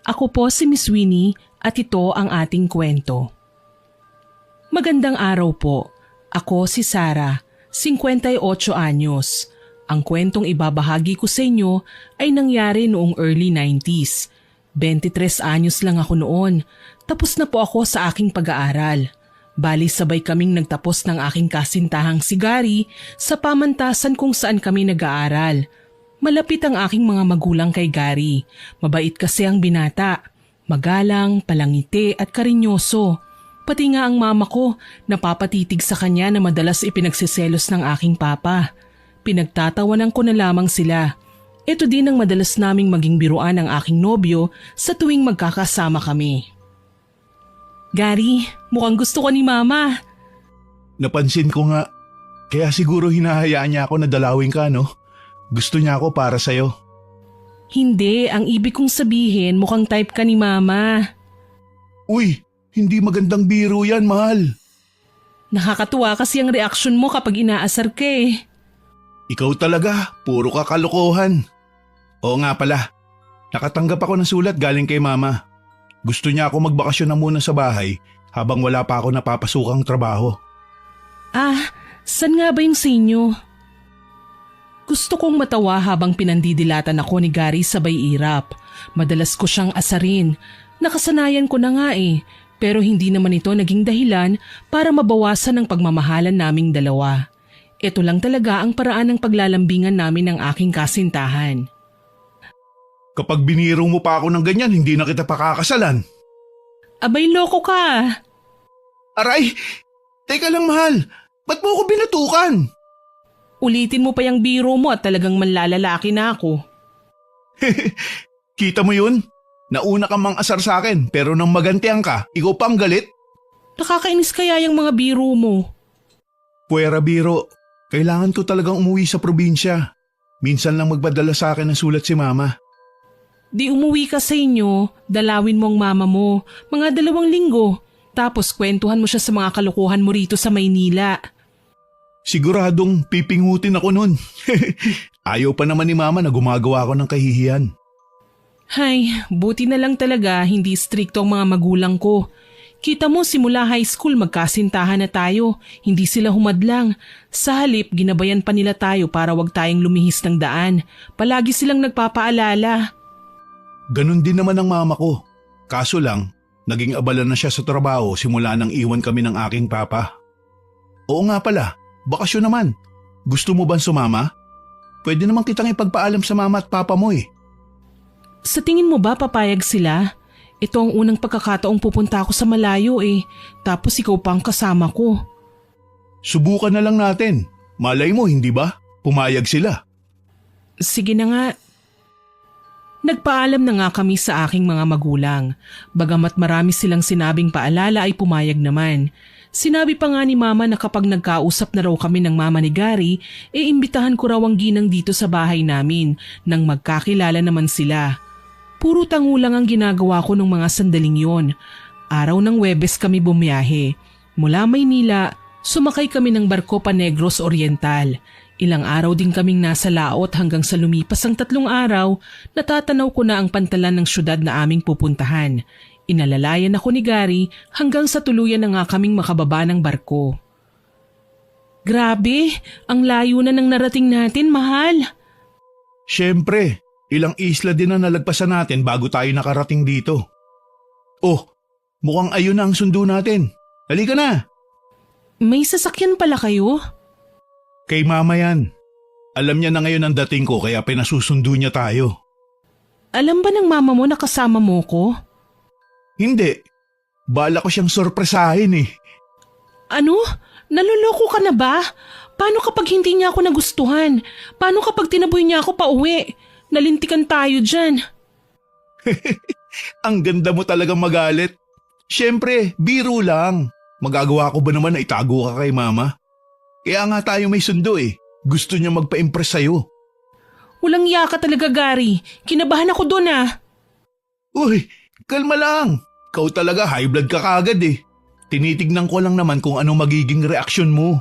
Ako po si Miss Winnie at ito ang ating kwento. Magandang araw po. Ako si Sarah, 58 anyos. Ang kwentong ibabahagi ko sa inyo ay nangyari noong early 90s. 23 anyos lang ako noon. Tapos na po ako sa aking pag-aaral. Bali sabay kaming nagtapos ng aking kasintahang si Gary sa pamantasan kung saan kami nag-aaral. Malapit ang aking mga magulang kay Gary. Mabait kasi ang binata. Magalang, palangiti at karinyoso. Pati nga ang mama ko napapatitig sa kanya na madalas ipinagsiselos ng aking papa. Pinagtatawanan ko na lamang sila. Ito din ang madalas naming maging biruan ng aking nobyo sa tuwing magkakasama kami. Gary, mukhang gusto ko ni mama. Napansin ko nga. Kaya siguro hinahayaan niya ako na dalawin ka, no? Gusto niya ako para sa'yo. Hindi, ang ibig kong sabihin mukhang type ka ni mama. Uy, hindi magandang biro yan, mahal. Nakakatuwa kasi ang reaksyon mo kapag inaasar ka eh. Ikaw talaga, puro ka kalokohan. Oo nga pala, nakatanggap ako ng sulat galing kay mama. Gusto niya ako magbakasyon na muna sa bahay habang wala pa ako napapasukang trabaho. Ah, saan nga ba yung sa inyo? Gusto kong matawa habang pinandidilatan ako ni Gary sabay irap. Madalas ko siyang asarin. Nakasanayan ko na nga eh, pero hindi naman ito naging dahilan para mabawasan ang pagmamahalan naming dalawa. Ito lang talaga ang paraan ng paglalambingan namin ng aking kasintahan. Kapag biniro mo pa ako ng ganyan, hindi na kita pakakasalan. Abay, loko ka! Aray! Teka lang, mahal. Ba't mo ako binatukan? Ulitin mo pa yung biro mo at talagang manlalalaki na ako. Kita mo yun? Nauna ka mang asar sa akin pero nang magantihan ka, ikaw pa ang galit? Nakakainis kaya yung mga biro mo. Puwera biro, kailangan ko talagang umuwi sa probinsya. Minsan lang magpadala sa akin ng sulat si mama. Di umuwi ka sa inyo, dalawin mo ang mama mo, mga 2 linggo. Tapos kwentuhan mo siya sa mga kalokohan mo rito sa Maynila. Siguradong pipingutin ako nun. Ayaw pa naman ni mama na gumagawa ako ng kahihiyan. Hay, buti na lang talaga hindi strikto ang mga magulang ko. Kita mo simula high school magkasintahan na tayo, hindi sila humadlang. Sa halip ginabayan pa nila tayo para wag tayong lumihis ng daan. Palagi silang nagpapaalala. Ganon din naman ang mama ko. Kaso lang, naging abala na siya sa trabaho simula nang iwan kami ng aking papa. Oo nga pala, bakasyon naman. Gusto mo ba sumama? Pwede naman kitang ipagpaalam sa mama at papa mo eh. Sa tingin mo ba papayag sila? Ito ang unang pagkakataong pupunta ako sa malayo eh. Tapos ikaw pa ang kasama ko. Subukan na lang natin. Malay mo, hindi ba? Pumayag sila. Sige na nga. Nagpaalam na nga kami sa aking mga magulang. Bagamat marami silang sinabing paalala ay pumayag naman. Sinabi pa nga ni mama na kapag nagkausap na raw kami ng mama ni Gary, iimbitahan ko raw ang ginang dito sa bahay namin nang magkakilala naman sila. Puro tango lang ang ginagawa ko nung mga sandaling yon. Araw ng Huwebes kami bumiyahe. Mula Maynila, sumakay kami ng barko pa Negros Oriental. Ilang araw din kaming nasa laot hanggang sa lumipas ang 3 araw, natatanaw ko na ang pantalan ng syudad na aming pupuntahan. Inalalayan ako ni Gary hanggang sa tuluyan na nga kaming makababa ng barko. Grabe, ang layo na ng narating natin, mahal. Siyempre, ilang isla din na nalagpasan natin bago tayo nakarating dito. Oh, mukhang ayun na ang sundo natin. Halika na! May sasakyan pala kayo? Kay mama yan. Alam niya na ngayon ang dating ko kaya pinasusundo niya tayo. Alam ba ng mama mo na kasama mo ko? Hindi. Bala ko siyang sorpresahin eh. Ano? Naloloko ka na ba? Paano kapag hindi niya ako nagustuhan? Paano kapag tinaboy niya ako pa uwi? Nalintikan tayo dyan. Ang ganda mo talagang magalit. Siyempre, biro lang. Magagawa ko ba naman na itago ka kay mama? Kaya nga tayo may sundo eh. Gusto niya magpa-impress sa'yo. Walang iya ka talaga, Gary. Kinabahan ako doon ah. Uy, kalma lang. Ikaw talaga high blood ka kagad eh. Tinitignan ko lang naman kung ano magiging reaksyon mo.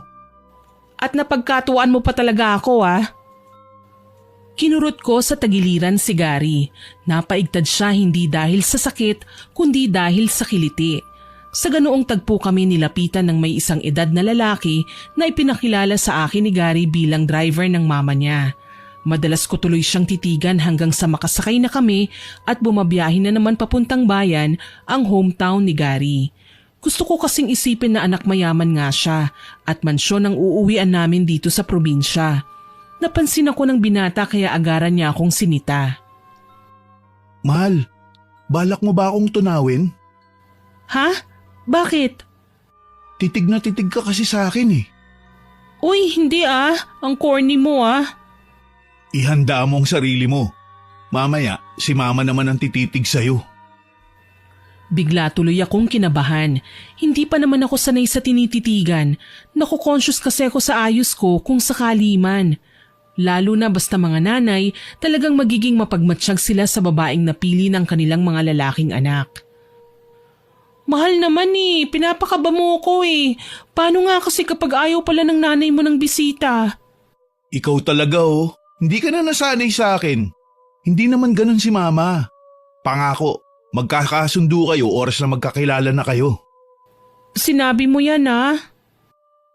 At napagkatuwaan mo pa talaga ako ah. Kinurot ko sa tagiliran si Gary. Napaigtad siya hindi dahil sa sakit kundi dahil sa kiliti. Sa ganoong tagpo kami nilapitan ng may isang edad na lalaki na ipinakilala sa akin ni Gary bilang driver ng mama niya. Madalas ko tuloy siyang titigan hanggang sa makasakay na kami at bumabiyahin na naman papuntang bayan, ang hometown ni Gary. Gusto ko kasing isipin na anak mayaman nga siya at mansyon ang uuwian namin dito sa probinsya. Napansin ako ng binata kaya agaran niya akong sinita. Mahal, balak mo ba akong tunawin? Ha? Bakit? Titig na titig ka kasi sa akin eh. Uy, hindi ah. Ang corny mo ah. Ihanda mo ang sarili mo. Mamaya, si mama naman ang tititig sa'yo. Bigla tuloy akong kinabahan. Hindi pa naman ako sanay sa tinititigan. Naku-conscious kasi ako sa ayos ko kung sakali man. Lalo na basta mga nanay, talagang magiging mapagmatsyag sila sa babaeng napili ng kanilang mga lalaking anak. Mahal naman eh, pinapakaba mo ko eh. Paano nga kasi kapag ayaw pala ng nanay mo ng bisita? Ikaw talaga oh, hindi ka na nasanay sa akin. Hindi naman ganun si mama. Pangako, magkakasundo kayo oras na magkakilala na kayo. Sinabi mo yan ah.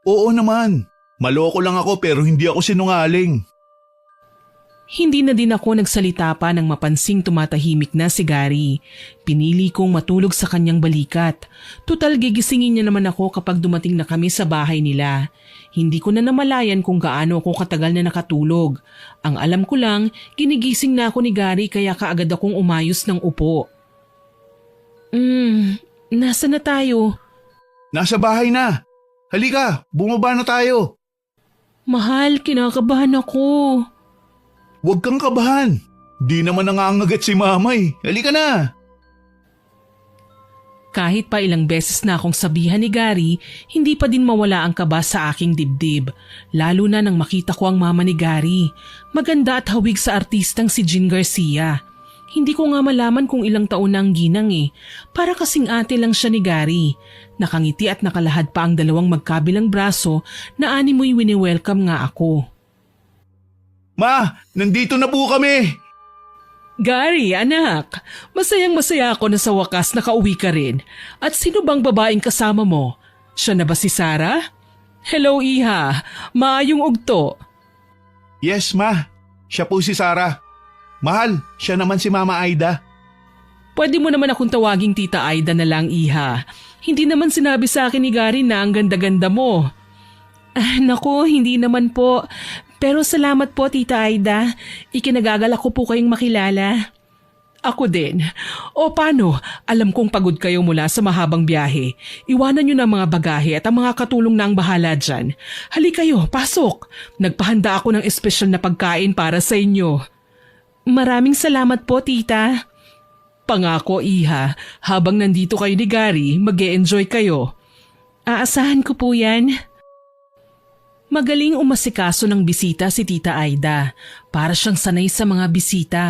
Oo naman, maloko lang ako pero hindi ako sinungaling. Hindi na din ako nagsalita pa nang mapansing tumatahimik na si Gary. Pinili kong matulog sa kanyang balikat. Tutal gigisingin niya naman ako kapag dumating na kami sa bahay nila. Hindi ko na namalayan kung gaano ako katagal na nakatulog. Ang alam ko lang, ginigising na ako ni Gary kaya kaagad akong umayos ng upo. Nasa na tayo? Nasa bahay na. Halika, bumaba na tayo. Mahal, kinakabahan ako. Huwag kang kabahan. Di naman nangangagat si mama eh. Halika na. Kahit pa ilang beses na akong sabihan ni Gary, hindi pa din mawala ang kaba sa aking dibdib. Lalo na nang makita ko ang mama ni Gary. Maganda at hawig sa artistang si Jean Garcia. Hindi ko nga malaman kung ilang taon na ang ginang eh. Para kasing ate lang siya ni Gary. Nakangiti at nakalahad pa ang dalawang magkabilang braso na animoy wini-welcome nga ako. Ma, nandito na po kami. Gary, anak, masayang-masaya ako na sa wakas nakauwi ka rin. At sino bang babaeng kasama mo? Siya na ba si Sarah? Hello, Iha. Maayong ugto. Yes, ma. Siya po si Sarah. Mahal, siya naman si Mama Aida. Pwede mo naman akong tawaging Tita Aida na lang, Iha. Hindi naman sinabi sa akin ni Gary na ang ganda-ganda mo. Naku, hindi naman po. Pero salamat po, Tita Aida. Ikinagagalak ko po kayong makilala. Ako din. O paano? Alam kong pagod kayo mula sa mahabang biyahe. Iwanan nyo na ang mga bagahe at ang mga katulong na ang bahala dyan. Hali kayo, pasok. Nagpahanda ako ng espesyal na pagkain para sa inyo. Maraming salamat po, Tita. Pangako, Iha, habang nandito kayo ni Gary, mag-e-enjoy kayo. Aasahan ko po yan. Magaling umasikaso ng bisita si Tita Aida. Para siyang sanay sa mga bisita.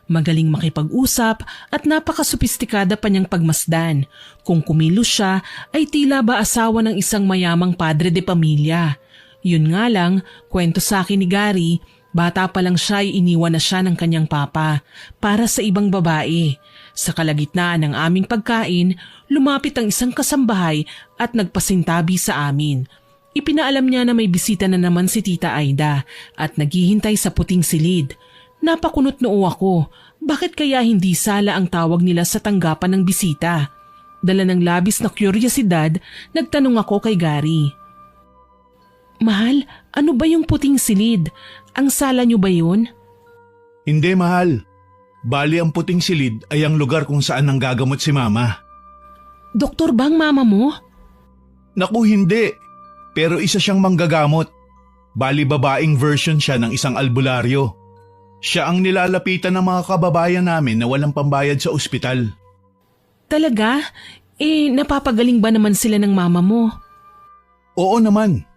Magaling makipag-usap at napakasopistikada pa niyang pagmasdan. Kung kumilos siya ay tila ba asawa ng isang mayamang padre de pamilya. Yun nga lang, kwento sa akin ni Gary, bata pa lang siya ay iniwan na siya ng kanyang papa para sa ibang babae. Sa kalagitnaan ng aming pagkain, lumapit ang isang kasambahay at nagpasintabi sa amin. Ipinaalam niya na may bisita na naman si Tita Aida at naghihintay sa puting silid. Napakunot noo ako. Bakit kaya hindi sala ang tawag nila sa tanggapan ng bisita? Dala ng labis na kuryosidad, nagtanong ako kay Gary. Mahal, ano ba yung puting silid? Ang sala niyo ba yun? Hindi, mahal. Bali ang puting silid ay ang lugar kung saan nanggagamot si mama. Doktor bang mama mo? Naku, hindi. Pero isa siyang manggagamot. Bali babaeng version siya ng isang albularyo. Siya ang nilalapitan ng mga kababayan namin na walang pambayad sa ospital. Talaga? Napapagaling ba naman sila ng mama mo? Oo naman.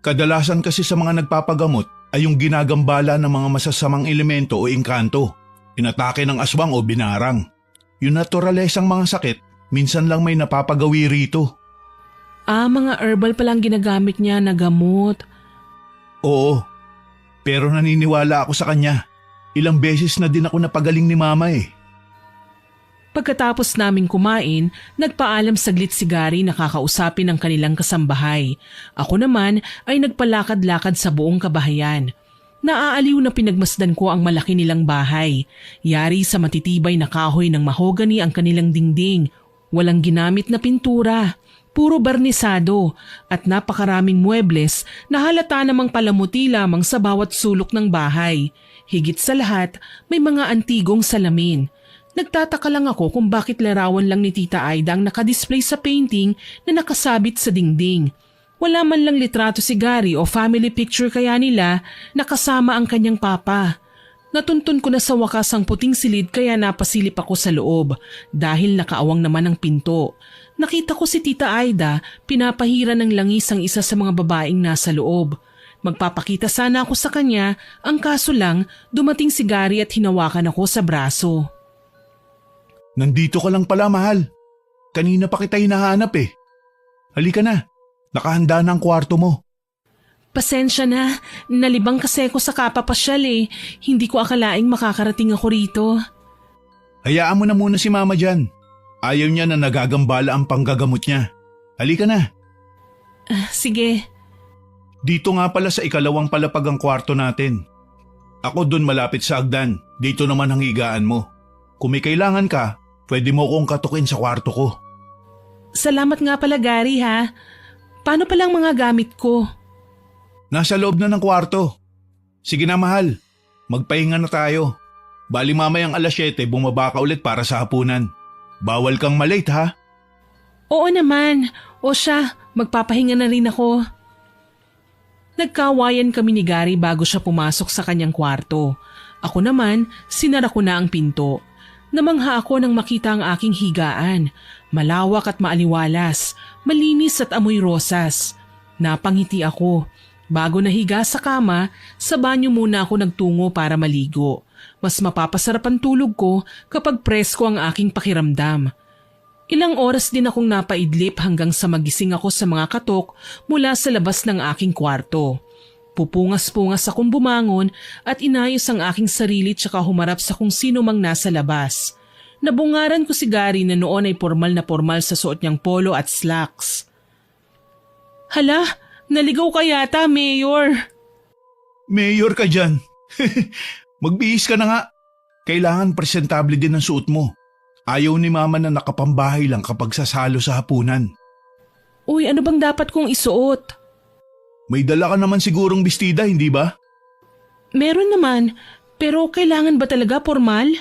Kadalasan kasi sa mga nagpapagamot ay yung ginagambala ng mga masasamang elemento o engkanto. Inatake ng aswang o binarang. Yung naturalesang mga sakit, minsan lang may napapagawi rito. Mga herbal palang ginagamit niya na gamot. Oo, pero naniniwala ako sa kanya. Ilang beses na din ako napagaling ni mama eh. Pagkatapos naming kumain, nagpaalam saglit si Gary na kakausapin ang kanilang kasambahay. Ako naman ay nagpalakad-lakad sa buong kabahayan. Naaaliw na pinagmasdan ko ang malaki nilang bahay. Yari sa matitibay na kahoy ng mahogany ang kanilang dingding. Walang ginamit na pintura. Puro barnisado at napakaraming muebles na halata namang palamuti lamang sa bawat sulok ng bahay. Higit sa lahat, may mga antigong salamin. Nagtataka lang ako kung bakit larawan lang ni Tita Aida ang nakadisplay sa painting na nakasabit sa dingding. Wala man lang litrato si Gary o family picture kaya nila na kasama ang kanyang papa. Natuntun ko na sa wakas ang puting silid kaya napasilip ako sa loob dahil nakaawang naman ang pinto. Nakita ko si Tita Aida pinapahira ng langis ang isa sa mga babaeng nasa loob. Magpapakita sana ako sa kanya, ang kaso lang dumating si Gary at hinawakan ako sa braso. Nandito ka lang pala, mahal. Kanina pa kita hinahanap eh. Halika na, nakahanda na ang kwarto mo. Pasensya na, nalibang kasi ako sa kapapasyal eh. Hindi ko akalaing makakarating ako rito. Hayaan mo na muna si mama dyan. Ayaw niya na nagagambala ang panggagamot niya. Halika na. Sige. Dito nga pala sa ikalawang palapag ang kwarto natin. Ako dun malapit sa agdan, dito naman ang higaan mo. Kung may kailangan ka, pwede mo kong katukin sa kwarto ko. Salamat nga pala Gary ha. Paano palang mga gamit ko? Nasa loob na ng kwarto. Sige na mahal, magpahinga na tayo. Bali mamayang 7:00 bumaba ka ulit para sa hapunan. Bawal kang malate ha? Oo naman. O siya, magpapahinga na rin ako. Nagkawayan kami ni Gary bago siya pumasok sa kanyang kwarto. Ako naman, sinara ko na ang pinto. Namangha ako nang makita ang aking higaan. Malawak at maaliwalas, malinis at amoy rosas. Napangiti ako. Bago nahiga sa kama, sa banyo muna ako nagtungo para maligo. Mas mapapasarap ang tulog ko kapag presko ang aking pakiramdam. Ilang oras din akong napaidlip hanggang sa magising ako sa mga katok mula sa labas ng aking kwarto. Pupungas-pungas akong bumangon at inayos ang aking sarili tsaka humarap sa kung sino mang nasa labas. Nabungaran ko si Gary na noon ay formal na formal sa suot niyang polo at slacks. Hala, naligaw ka yata, Mayor. Mayor ka dyan. Magbihis ka na nga. Kailangan presentable din ang suot mo. Ayaw ni mama na nakapambahay lang kapag sasalo sa hapunan. Uy, ano bang dapat kong isuot? May dala ka naman sigurong bestida, hindi ba? Meron naman, pero kailangan ba talaga formal?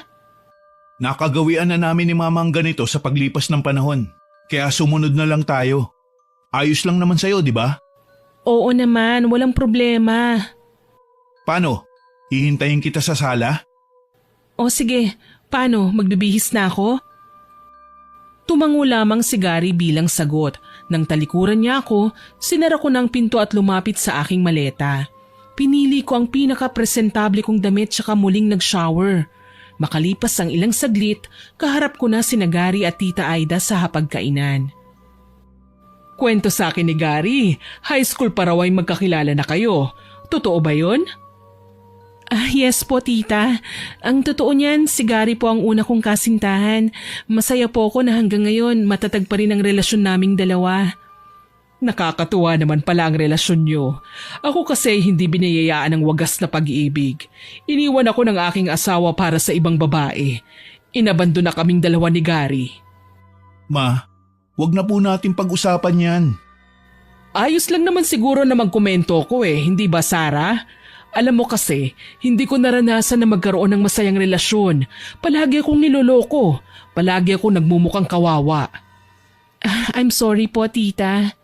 Nakagawian na namin ni mama ang ganito sa paglipas ng panahon. Kaya sumunod na lang tayo. Ayos lang naman sa'yo, di ba? Oo naman, walang problema. Paano? Hihintayin kita sa sala? O sige, paano? Magbibihis na ako? Tumango lamang si Gary bilang sagot. Nang talikuran niya ako, sinara ko ng pinto at lumapit sa aking maleta. Pinili ko ang pinaka-presentable kong damit tsaka muling nag-shower. Makalipas ang ilang saglit, kaharap ko na sina Gary at Tita Aida sa hapagkainan. Kwento sa akin ni Gary, high school pa raw ay magkakilala na kayo. Totoo ba yun? Yes po, Tita. Ang totoo niyan, si Gary po ang una kong kasintahan. Masaya po ako na hanggang ngayon matatag pa rin ang relasyon naming dalawa. Nakakatuwa naman pala ang relasyon niyo. Ako kasi hindi biniyayaan ng wagas na pag-ibig. Iniwan ako ng aking asawa para sa ibang babae. Inabandon na kaming dalawa ni Gary. Ma, wag na po natin pag-usapan yan. Ayos lang naman siguro na magkomento ko hindi ba Sarah? Alam mo kasi, hindi ko naranasan na magkaroon ng masayang relasyon. Palagi akong niloloko. Palagi akong nagmumukhang kawawa. I'm sorry po, Tita.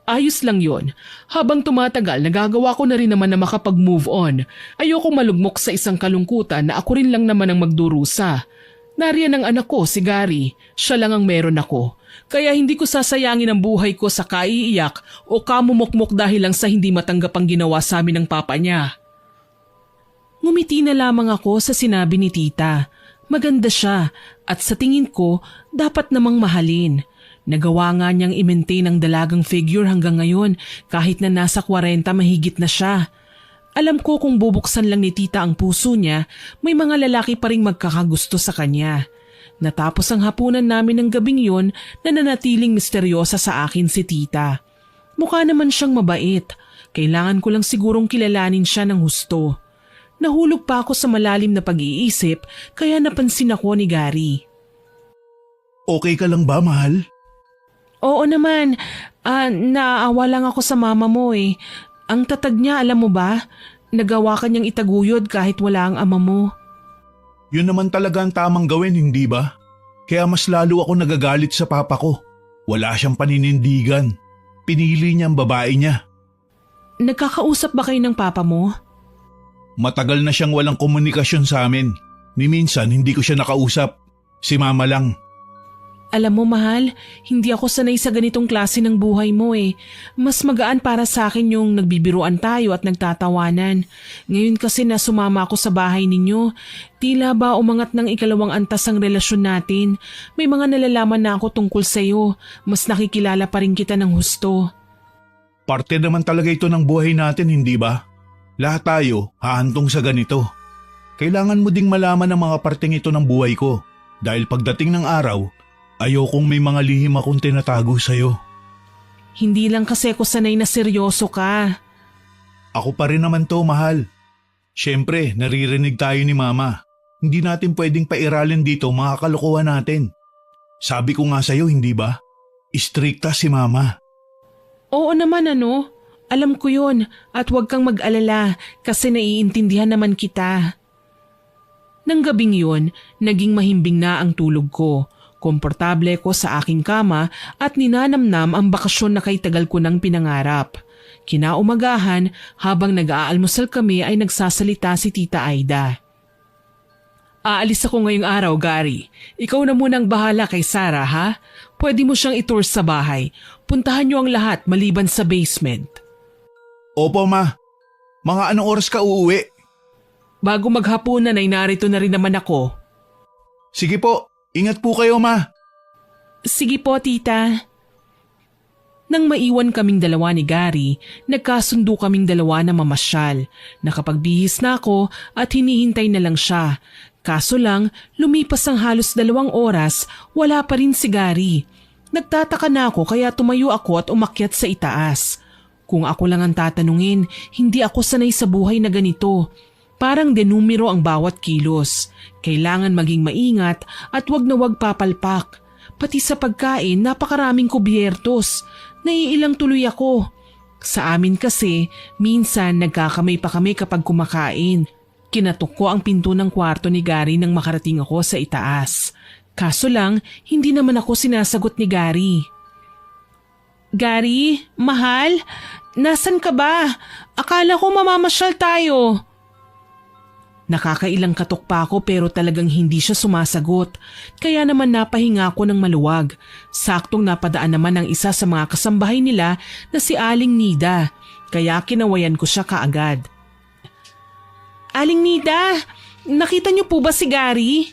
Ayos lang yon. Habang tumatagal, nagagawa ko na rin naman na makapag-move on. Ayokong malugmok sa isang kalungkutan na ako rin lang naman ang magdurusa. Nariyan ang anak ko, si Gary. Siya lang ang meron ako. Kaya hindi ko sasayangin ang buhay ko sa kaiiyak o kamumukmok dahil lang sa hindi matanggap ang ginawa sa amin ng papa niya. Ngumiti na lamang ako sa sinabi ni Tita. Maganda siya at sa tingin ko dapat namang mahalin. Nagawa nga niyang i-maintain ang dalagang figure hanggang ngayon kahit na nasa 40 mahigit na siya. Alam ko kung bubuksan lang ni tita ang puso niya, may mga lalaki pa ring magkakagusto sa kanya. Natapos ang hapunan namin ng gabing yon, nananatiling misteryosa sa akin si tita. Mukha naman siyang mabait. Kailangan ko lang sigurong kilalanin siya ng husto. Nahulog pa ako sa malalim na pag-iisip kaya napansin ako ni Gary. Okay ka lang ba, mahal? Oo naman, naaawa lang ako sa mama mo eh. Ang tatag niya, alam mo ba? Nagawa ka niyang itaguyod kahit wala ang ama mo. Yun naman talaga ang tamang gawin, hindi ba? Kaya mas lalo ako nagagalit sa papa ko. Wala siyang paninindigan. Pinili niya ang babae niya. Nagkakausap ba kayo ng papa mo? Matagal na siyang walang komunikasyon sa amin. Ni minsan hindi ko siya nakausap. Si mama lang. Alam mo mahal, hindi ako sanay sa ganitong klase ng buhay mo eh. Mas magaan para sa akin yung nagbibiruan tayo at nagtatawanan. Ngayon kasi na sumama ako sa bahay ninyo, tila ba umangat ng ikalawang antas ang relasyon natin. May mga nalalaman na ako tungkol sa'yo. Mas nakikilala pa rin kita ng husto. Parte naman talaga ito ng buhay natin, hindi ba? Lahat tayo hahantong sa ganito. Kailangan mo ding malaman ang mga parteng ito ng buhay ko. Dahil pagdating ng araw, ayokong may mga lihim akong tinatago sa'yo. Hindi lang kasi ako sanay na seryoso ka. Ako pa rin naman to, mahal. Siyempre, naririnig tayo ni mama. Hindi natin pwedeng pairalin dito mga kalokohan natin. Sabi ko nga sa'yo, hindi ba? Istrikta si mama. Oo naman alam ko yun at huwag kang mag-alala kasi naiintindihan naman kita. Nang gabing yun, naging mahimbing na ang tulog ko. Komportable ko sa aking kama at ninanamnam ang bakasyon na kay tagal ko nang pinangarap. Kinaumagahan, habang nag-aalmusal kami ay nagsasalita si Tita Aida. Aalis ako ngayong araw, Gary. Ikaw na munang bahala kay Sarah, ha? Pwede mo siyang itour sa bahay. Puntahan niyo ang lahat maliban sa basement. Opo, ma. Mga anong oras ka uuwi? Bago maghapunan ay narito na rin naman ako. Sige po. Ingat po kayo, ma. Sige po, tita. Nang maiwan kaming dalawa ni Gary, nagkasundo kaming dalawa na mamasyal. Nakapagbihis na ako at hinihintay na lang siya. Kaso lang, lumipas ang halos 2 oras, wala pa rin si Gary. Nagtataka na ako kaya tumayo ako at umakyat sa itaas. Kung ako lang ang tatanungin, hindi ako sanay sa buhay na ganito. Parang denumero ang bawat kilos. Kailangan maging maingat at wag na wag papalpak. Pati sa pagkain, napakaraming kubyertos. Naiilang tuloy ako. Sa amin kasi, minsan nagkakamay pa kami kapag kumakain. Kinatok ko ang pinto ng kwarto ni Gary nang makarating ako sa itaas. Kaso lang, hindi naman ako sinasagot ni Gary. Gary, mahal, nasan ka ba? Akala ko mamamasyal tayo. Nakakailang katok pa ako pero talagang hindi siya sumasagot. Kaya naman napahinga ako ng maluwag. Saktong napadaan naman ang isa sa mga kasambahay nila na si Aling Nida. Kaya kinawayan ko siya kaagad. Aling Nida, nakita niyo po ba si Gary?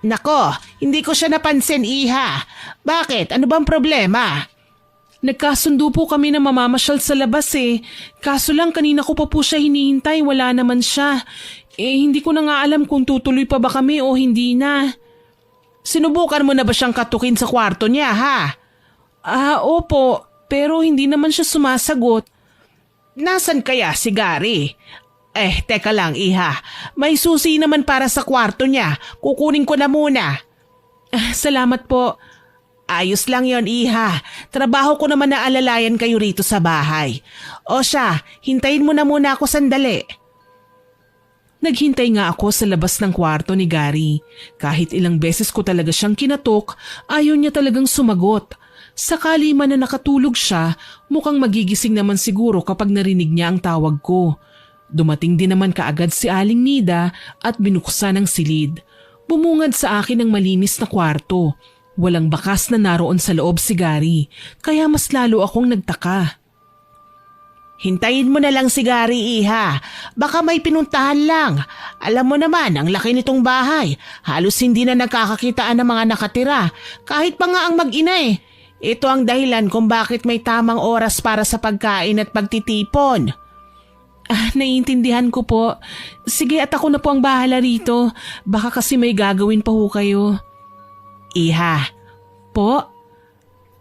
Nako, hindi ko siya napansin, iha. Bakit? Ano bang problema? Nagkasundo po kami na mamamasyal sa labas eh. Kaso lang kanina ko pa po siya hinihintay, wala naman siya. Hindi ko na nga alam kung tutuloy pa ba kami o hindi na. Sinubukan mo na ba siyang katukin sa kwarto niya, ha? Opo, pero hindi naman siya sumasagot. Nasaan kaya si Gary? Teka lang, iha. May susi naman para sa kwarto niya. Kukunin ko na muna. Salamat po. Ayos lang yon, iha. Trabaho ko naman na alalayan kayo rito sa bahay. O siya, hintayin mo na muna ako sandali. Naghintay nga ako sa labas ng kwarto ni Gary. Kahit ilang beses ko talaga siyang kinatok, ayaw niya talagang sumagot. Sakali man na nakatulog siya, mukhang magigising naman siguro kapag narinig niya ang tawag ko. Dumating din naman kaagad si Aling Nida at binuksan ang silid. Bumungad sa akin ang malinis na kwarto. Walang bakas na naroon sa loob si Gary, kaya mas lalo akong nagtaka. Hintayin mo na lang si Gary, iha. Baka may pinuntahan lang. Alam mo naman, ang laki nitong bahay. Halos hindi na nagkakakitaan ng mga nakatira. Kahit pa nga ang mag-ina eh. Ito ang dahilan kung bakit may tamang oras para sa pagkain at pagtitipon. Naiintindihan ko po. Sige at ako na po ang bahala rito. Baka kasi may gagawin pa ho kayo. Iha, po?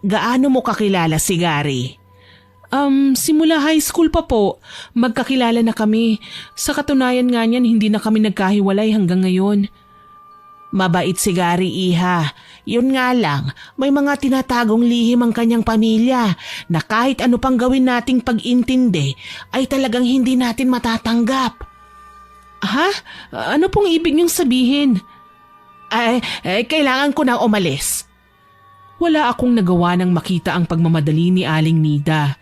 Gaano mo kakilala si Gary? Simula high school pa po. Magkakilala na kami. Sa katunayan nga niyan, hindi na kami nagkahiwalay hanggang ngayon. Mabait si Gary, Iha. Yun nga lang, may mga tinatagong lihim ang kanyang pamilya na kahit ano pang gawin nating pag-intindi ay talagang hindi natin matatanggap. Ha? Ano pong ibig niyong sabihin? Kailangan ko nang umalis. Wala akong nagawa nang makita ang pagmamadali ni Aling Nida.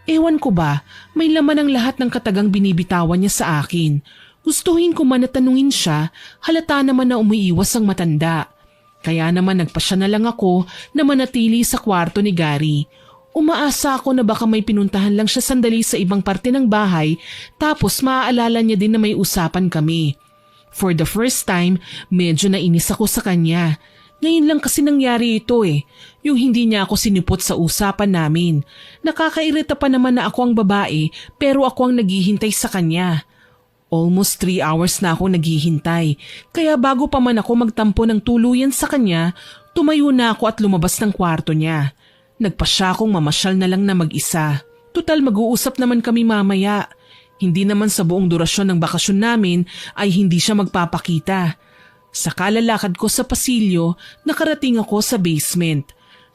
Ewan ko ba, may laman ang lahat ng katagang binibitawan niya sa akin. Gustuhin ko man na tanungin siya, halata naman na umiiwas ang matanda. Kaya naman nagpasya na lang ako na manatili sa kwarto ni Gary. Umaasa ako na baka may pinuntahan lang siya sandali sa ibang parte ng bahay tapos maaalala niya din na may usapan kami. For the first time, medyo nainis ako sa kanya. Ngayon lang kasi nangyari ito yung hindi niya ako sinipot sa usapan namin. Nakakairita pa naman na ako ang babae pero ako ang naghihintay sa kanya. Almost 3 hours na ako naghihintay, kaya bago pa man ako magtampo ng tuluyan sa kanya, tumayo na ako at lumabas ng kwarto niya. Nagpasya akong mamasyal na lang na mag-isa. Tutal mag-uusap naman kami mamaya. Hindi naman sa buong durasyon ng bakasyon namin ay hindi siya magpapakita. Sa kalalakad ko sa pasilyo, nakarating ako sa basement.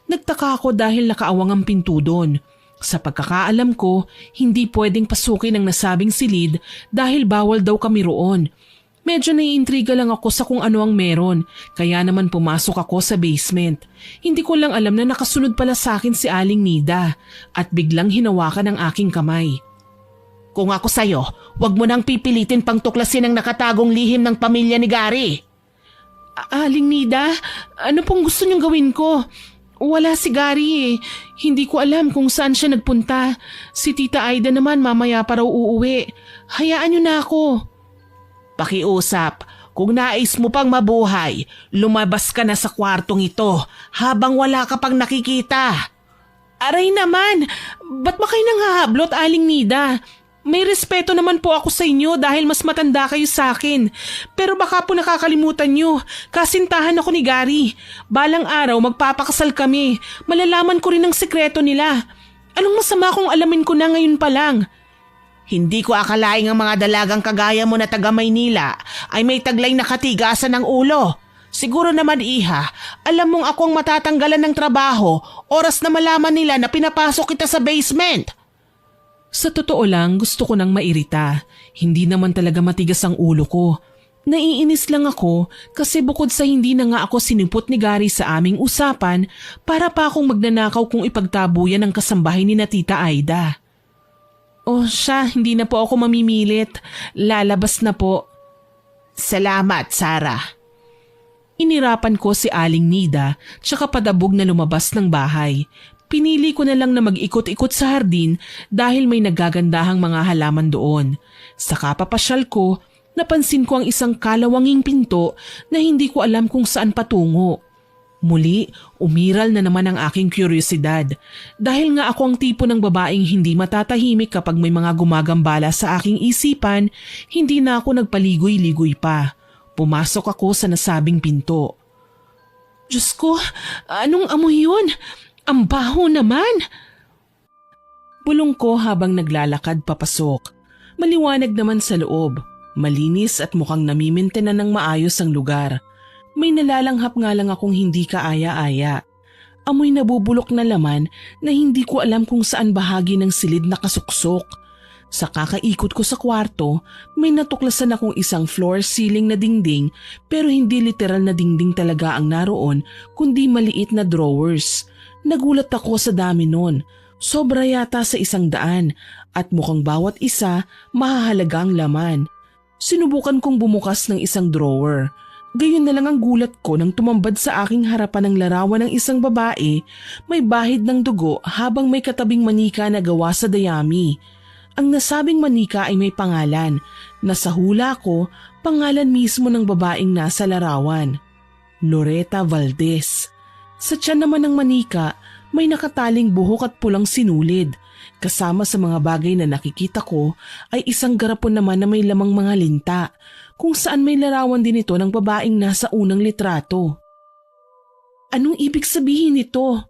Nagtaka ako dahil nakaawang ang pinto doon. Sa pagkakaalam ko, hindi pwedeng pasukin ang nasabing silid dahil bawal daw kami roon. Medyo naiintriga lang ako sa kung ano ang meron, kaya naman pumasok ako sa basement. Hindi ko lang alam na nakasunod pala sa akin si Aling Nida at biglang hinawakan ang aking kamay. Kung ako sa'yo, wag mo nang pipilitin pang tuklasin ang nakatagong lihim ng pamilya ni Gary. Aling Nida, ano pong gusto niyong gawin ko? Wala si Gary. Hindi ko alam kung saan siya nagpunta. Si Tita Aida naman mamaya pa raw uuwi. Hayaan niyo na ako. Pakiusap, kung nais mo pang mabuhay, lumabas ka na sa kwartong ito habang wala ka pang nakikita. Aray naman, ba't ba kayo nanghahablot, Aling Nida? May respeto naman po ako sa inyo dahil mas matanda kayo sa akin. Pero baka po nakakalimutan nyo, kasintahan ako ni Gary. Balang araw magpapakasal kami. Malalaman ko rin ang sekreto nila. Anong masama kung alamin ko na ngayon pa lang? Hindi ko akalaing ang mga dalagang kagaya mo na taga Maynila ay may taglay na katigasan ng ulo. Siguro naman, Iha, alam mong ako ang matatanggalan ng trabaho oras na malaman nila na pinapasok kita sa basement. Sa totoo lang, gusto ko nang mairita. Hindi naman talaga matigas ang ulo ko. Naiinis lang ako kasi bukod sa hindi na nga ako sinipot ni Gary sa aming usapan, para pa akong magnanakaw kung ipagtabuyan ang kasambahay ni na Tita Aida. Oh siya, hindi na po ako mamimilit. Lalabas na po. Salamat, Sarah. Inirapan ko si Aling Nida tsaka padabog na lumabas ng bahay. Pinili ko na lang na mag-ikot-ikot sa hardin dahil may nagagandahang mga halaman doon. Sa kapapasyal ko, napansin ko ang isang kalawanging pinto na hindi ko alam kung saan patungo. Muli, umiral na naman ang aking kuryosidad. Dahil nga ako ang tipo ng babaeng hindi matatahimik kapag may mga gumagambala sa aking isipan, hindi na ako nagpaligoy-ligoy pa. Pumasok ako sa nasabing pinto. Diyos ko, anong amoy yun? Ang baho naman! Bulong ko habang naglalakad papasok. Maliwanag naman sa loob. Malinis at mukhang namimintena ng maayos ang lugar. May nalalanghap nga lang akong hindi kaaya-aya. Amoy nabubulok na laman na hindi ko alam kung saan bahagi ng silid nakasuksok. Sa kakaikot ko sa kwarto, may natuklasan akong isang floor ceiling na dingding pero hindi literal na dingding talaga ang naroon kundi maliit na drawers. Nagulat ako sa dami nun. Sobra yata sa 100 at mukhang bawat isa mahahalagang laman. Sinubukan kong bumukas ng isang drawer. Gayon na lang ang gulat ko nang tumambad sa aking harapan ng larawan ng isang babae, may bahid ng dugo habang may katabing manika na gawa sa dayami. Ang nasabing manika ay may pangalan, na sa hula ko, pangalan mismo ng babaeng nasa larawan. Loretta Valdez. Sa tiyan naman ng manika, May nakataling buhok at pulang sinulid. Kasama sa mga bagay na nakikita ko ay isang garapon naman na may lamang mga linta, kung saan may larawan din ito ng babaeng nasa unang litrato. Anong ibig sabihin nito?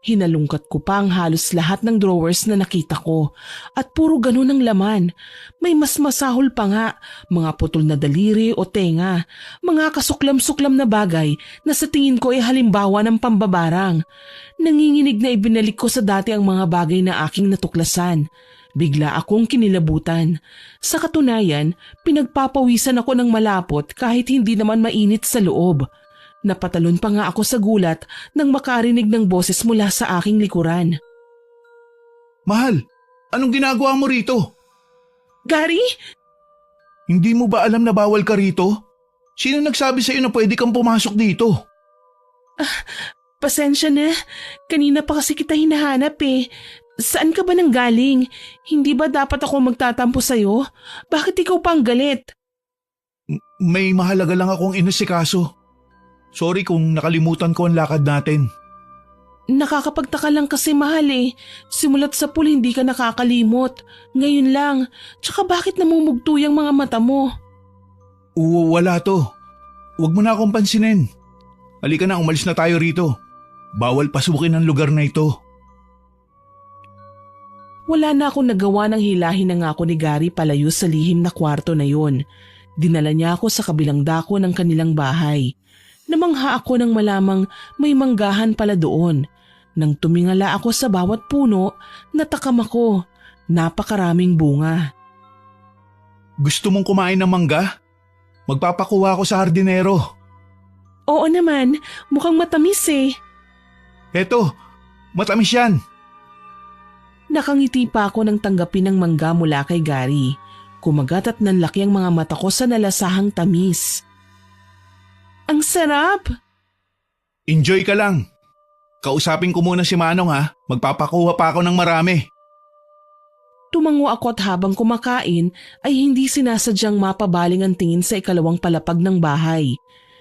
Hinalungkat ko pa ang halos lahat ng drawers na nakita ko at puro ganun ang laman. May mas masahol pa nga, mga putol na daliri o tenga, mga kasuklam-suklam na bagay na sa tingin ko ay halimbawa ng pambabarang. Nanginginig na ibinalik ko sa dati ang mga bagay na aking natuklasan. Bigla akong kinilabutan. Sa katunayan, pinagpapawisan ako ng malapot kahit hindi naman mainit sa loob. Napatalon pa nga ako sa gulat nang makarinig ng boses mula sa aking likuran. Mahal, anong ginagawa mo rito? Gary? Hindi mo ba alam na bawal ka rito? Sino nagsabi sa iyo na pwede kang pumasok dito? Pasensya na. Kanina pa kasi kita hinahanap eh. Saan ka ba nanggaling? Hindi ba dapat ako magtatampo sa'yo? Bakit ikaw pa ang galit? May mahalaga lang akong inasikaso. Sorry kung nakalimutan ko ang lakad natin. Nakakapagtaka lang kasi mahal eh. Simulat sa pool hindi ka nakakalimot. Ngayon lang. Tsaka bakit namumugto yung mga mata mo? Wala to. Huwag mo na akong pansinin. Halika na, umalis na tayo rito. Bawal pasukin ang lugar na ito. Wala na akong nagawa ng hilahin na ako ni Gary palayo sa lihim na kwarto na yun. Dinala niya ako sa kabilang dako ng kanilang bahay. Namangha ako nang malamang may manggahan pala doon. Nang tumingala ako sa bawat puno, natakam ako. Napakaraming bunga. Gusto mong kumain ng mangga? Magpapakuha ako sa hardinero. Oo naman, mukhang matamis eh. Eto, matamis yan. Nakangiti pa ako nang tanggapin ng mangga mula kay Gary. Kumagat at nanlaki ang mga mata ko sa nalasahang tamis. Ang sarap! Enjoy ka lang. Kausapin ko muna si Manong ha. Magpapakuha pa ako ng marami. Tumango ako at habang kumakain ay hindi sinasadyang mapabaling ang tingin sa ikalawang palapag ng bahay.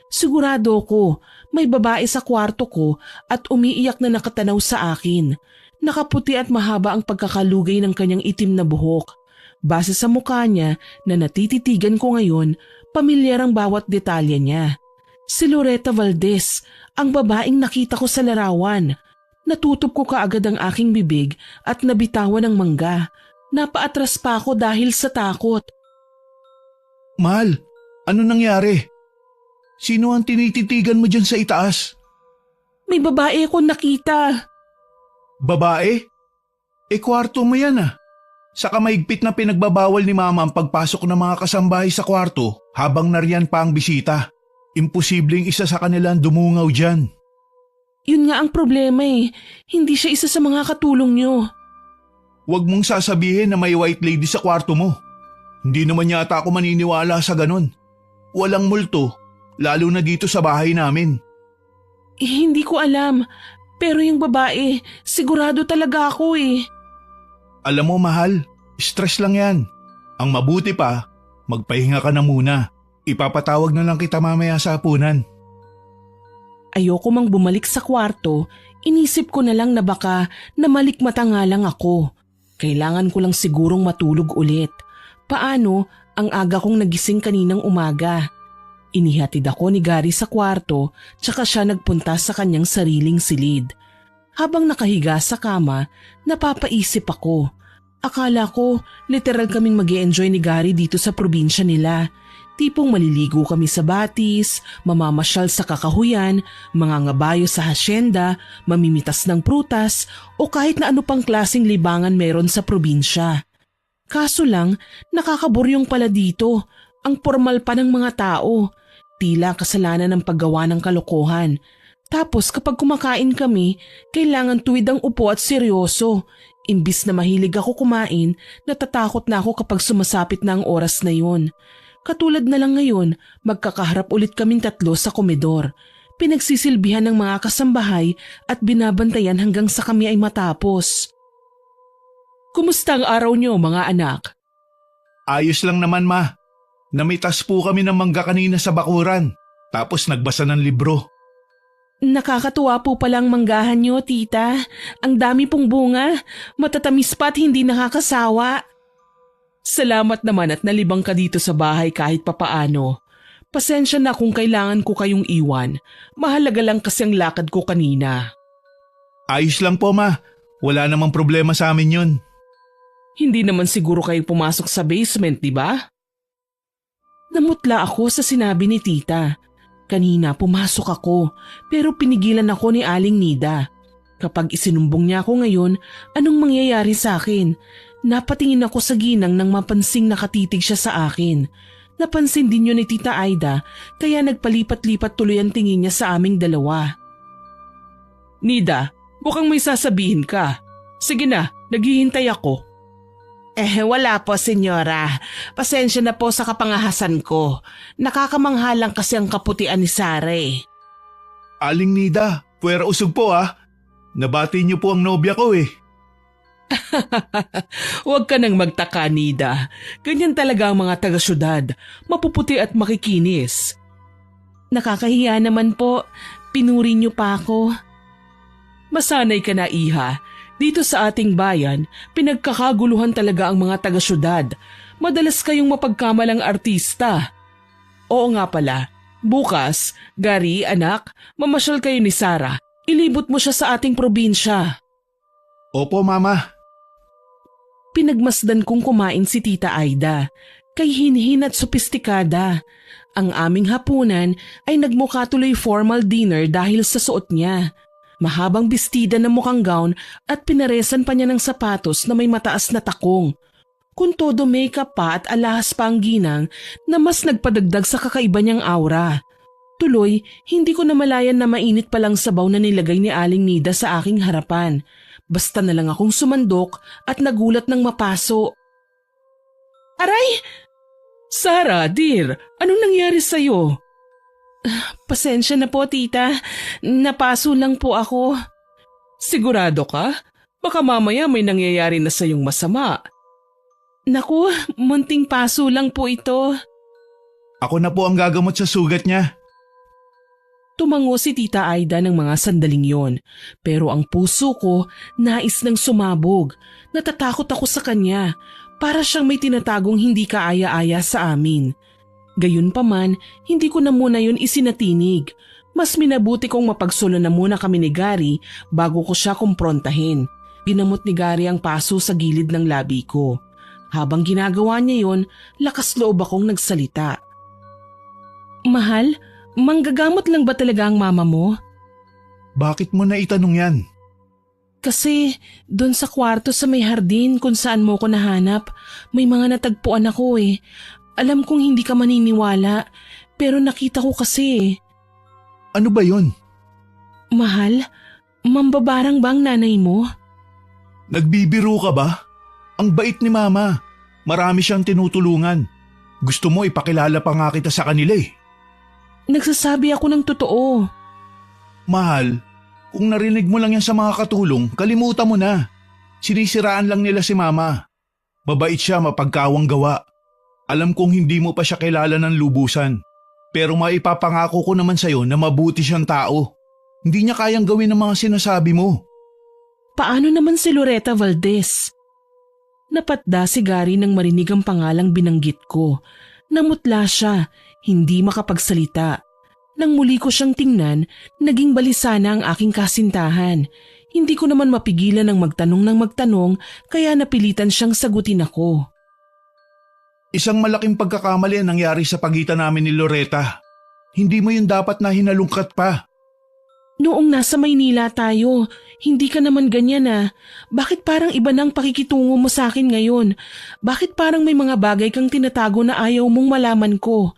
Sigurado ko may babae sa kwarto ko at umiiyak na nakatanaw sa akin. Nakaputi at mahaba ang pagkakalugay ng kanyang itim na buhok. Base sa mukha niya na natititigan ko ngayon, pamilyar ang bawat detalye niya. Si Loretta Valdez, ang babaeng nakita ko sa larawan. Natutup ko kaagad ang aking bibig at nabitawan ng mangga. Napaatras pa ako dahil sa takot. Mahal, ano nangyari? Sino ang tinititigan mo dyan sa itaas? May babae akong nakita. Babae? Kwarto mo yan ah. Saka mahigpit na pinagbabawal ni Mama ang pagpasok ng mga kasambahay sa kwarto habang nariyan pa ang bisita. Imposibleng isa sa kanila ang dumungaw dyan. Yun nga ang problema eh. Hindi siya isa sa mga katulong niyo. Huwag mong sasabihin na may white lady sa kwarto mo. Hindi naman yata ako maniniwala sa ganon. Walang multo, lalo na dito sa bahay namin. Hindi ko alam. Pero yung babae, sigurado talaga ako eh. Alam mo mahal, stress lang yan. Ang mabuti pa, magpahinga ka na muna. Ipapatawag na lang kita mamaya sa hapunan. Ayoko mang bumalik sa kwarto, inisip ko na lang na baka namalikmata nga lang ako. Kailangan ko lang sigurong matulog ulit. Paano ang aga kong nagising kaninang umaga? Inihatid ako ni Gary sa kwarto tsaka siya nagpunta sa kanyang sariling silid. Habang nakahiga sa kama, napapaisip ako. Akala ko literal kaming mag-i-enjoy ni Gary dito sa probinsya nila. Tipong maliligo kami sa batis, mamamasyal sa kakahuyan, mangangabayo sa hasyenda, mamimitas ng prutas o kahit na ano pang klaseng libangan meron sa probinsya. Kaso lang, nakakaburyong pala dito. Ang formal pa ng mga tao. Tila kasalanan ng paggawa ng kalokohan. Tapos kapag kumakain kami, kailangan tuwid ang upo at seryoso. Imbis na mahilig ako kumain, natatakot na ako kapag sumasapit na ang oras na yun. Katulad na lang ngayon, magkakaharap ulit kaming tatlo sa komedor. Pinagsisilbihan ng mga kasambahay at binabantayan hanggang sa kami ay matapos. Kumusta ang araw niyo mga anak? Ayos lang naman ma. Namitas po kami ng mangga kanina sa bakuran. Tapos nagbasa ng libro. Nakakatuwa po palang manggahan nyo, tita. Ang dami pong bunga. Matatamis pa at hindi nakakasawa. Salamat naman at nalibang ka dito sa bahay kahit papaano. Pasensya na kung kailangan ko kayong iwan. Mahalaga lang kasi ang lakad ko kanina. Ayos lang po ma, wala namang problema sa amin yun. Hindi naman siguro kayo pumasok sa basement, di ba? Namutla ako sa sinabi ni tita. Kanina pumasok ako pero pinigilan ako ni Aling Nida. Kapag isinumbong niya ako ngayon, anong mangyayari sa akin? Napatingin ako sa ginang nang mapansing nakatitig siya sa akin. Napansin din yun ni Tita Aida kaya nagpalipat-lipat tuloy ang tingin niya sa aming dalawa. Nida, mukhang may sasabihin ka. Sige na, naghihintay ako. Wala po, senyora. Pasensya na po sa kapangahasan ko. Nakakamanghalang kasi ang kaputian ni Sare. Aling Nida, puwera usog po ah. Nabati niyo po ang nobya ko eh. Huwag ka nang magtaka, Nida. Ganyan talaga ang mga taga-syudad. Mapuputi at makikinis. Nakakahiya naman po. Pinuri niyo pa ako. Masanay ka na, Iha. Dito sa ating bayan, pinagkakaguluhan talaga ang mga taga-syudad. Madalas kayong mapagkamalang artista. Oo nga pala, bukas, Gary, anak, mamasyal kayo ni Sarah. Ilibot mo siya sa ating probinsya. Opo mama. Pinagmasdan kong kumain si Tita Aida. Kay hinhin at sopistikada. Ang aming hapunan ay nagmukha tuloy formal dinner dahil sa suot niya. Mahabang bestida na mukhang gown at pinaresan pa niya ng sapatos na may mataas na takong. Kung todo makeup pa at alahas pa ang ginang na mas nagpadagdag sa kakaiba niyang aura. Tuloy, hindi ko namalayan na mainit palang sabaw na nilagay ni Aling Nida sa aking harapan. Basta na lang akong sumandok at nagulat ng mapaso. Aray! Sarah, dear, anong nangyari sa'yo? Pasensya na po, tita. Napaso lang po ako. Sigurado ka? Baka mamaya may nangyayari na sa'yong masama. Naku, munting paso lang po ito. Ako na po ang gagamot sa sugat niya. Tumango si Tita Aida ng mga sandaling yon. Pero ang puso ko nais nang sumabog. Natatakot ako sa kanya. Para siyang may tinatagong hindi kaaya-aya sa amin. Gayunpaman, hindi ko na muna yun isinatinig. Mas minabuti kong mapagsulo na muna kami ni Gary bago ko siya kumprontahin. Ginamot ni Gary ang paso sa gilid ng labi ko. Habang ginagawa niya yon, lakas loob akong nagsalita. Mahal, manggagamot lang ba talaga ang mama mo? Bakit mo na itanong yan? Kasi doon sa kwarto sa may hardin kung saan mo ko nahanap, may mga natagpuan ako eh. Alam kong hindi ka maniniwala, pero nakita ko kasi. Ano ba yun? Mahal, mambabarang ba ang nanay mo? Nagbibiro ka ba? Ang bait ni mama. Marami siyang tinutulungan. Gusto mo ipakilala pa nga kita sa kanila eh. Nagsasabi ako ng totoo. Mahal, kung narinig mo lang yan sa mga katulong, kalimutan mo na. Sinisiraan lang nila si mama. Mabait siya, mapagkawang gawa. Alam kong hindi mo pa siya kilala ng lubusan, pero maipapangako ko naman sa'yo na mabuti siyang tao. Hindi niya kayang gawin ang mga sinasabi mo. Paano naman si Loretta Valdez? Napatda si Gary nang marinig ang pangalang binanggit ko. Namutla siya, hindi makapagsalita. Nang muli ko siyang tingnan, naging balisa na ang aking kasintahan. Hindi ko naman mapigilan ng magtanong kaya napilitan siyang sagutin ako. Isang malaking pagkakamali ang nangyari sa pagitan namin ni Loretta. Hindi mo yun dapat na hinalungkat pa. Noong nasa Maynila tayo, hindi ka naman ganyan ah. Bakit parang iba nang pakikitungo mo sa akin ngayon? Bakit parang may mga bagay kang tinatago na ayaw mong malaman ko?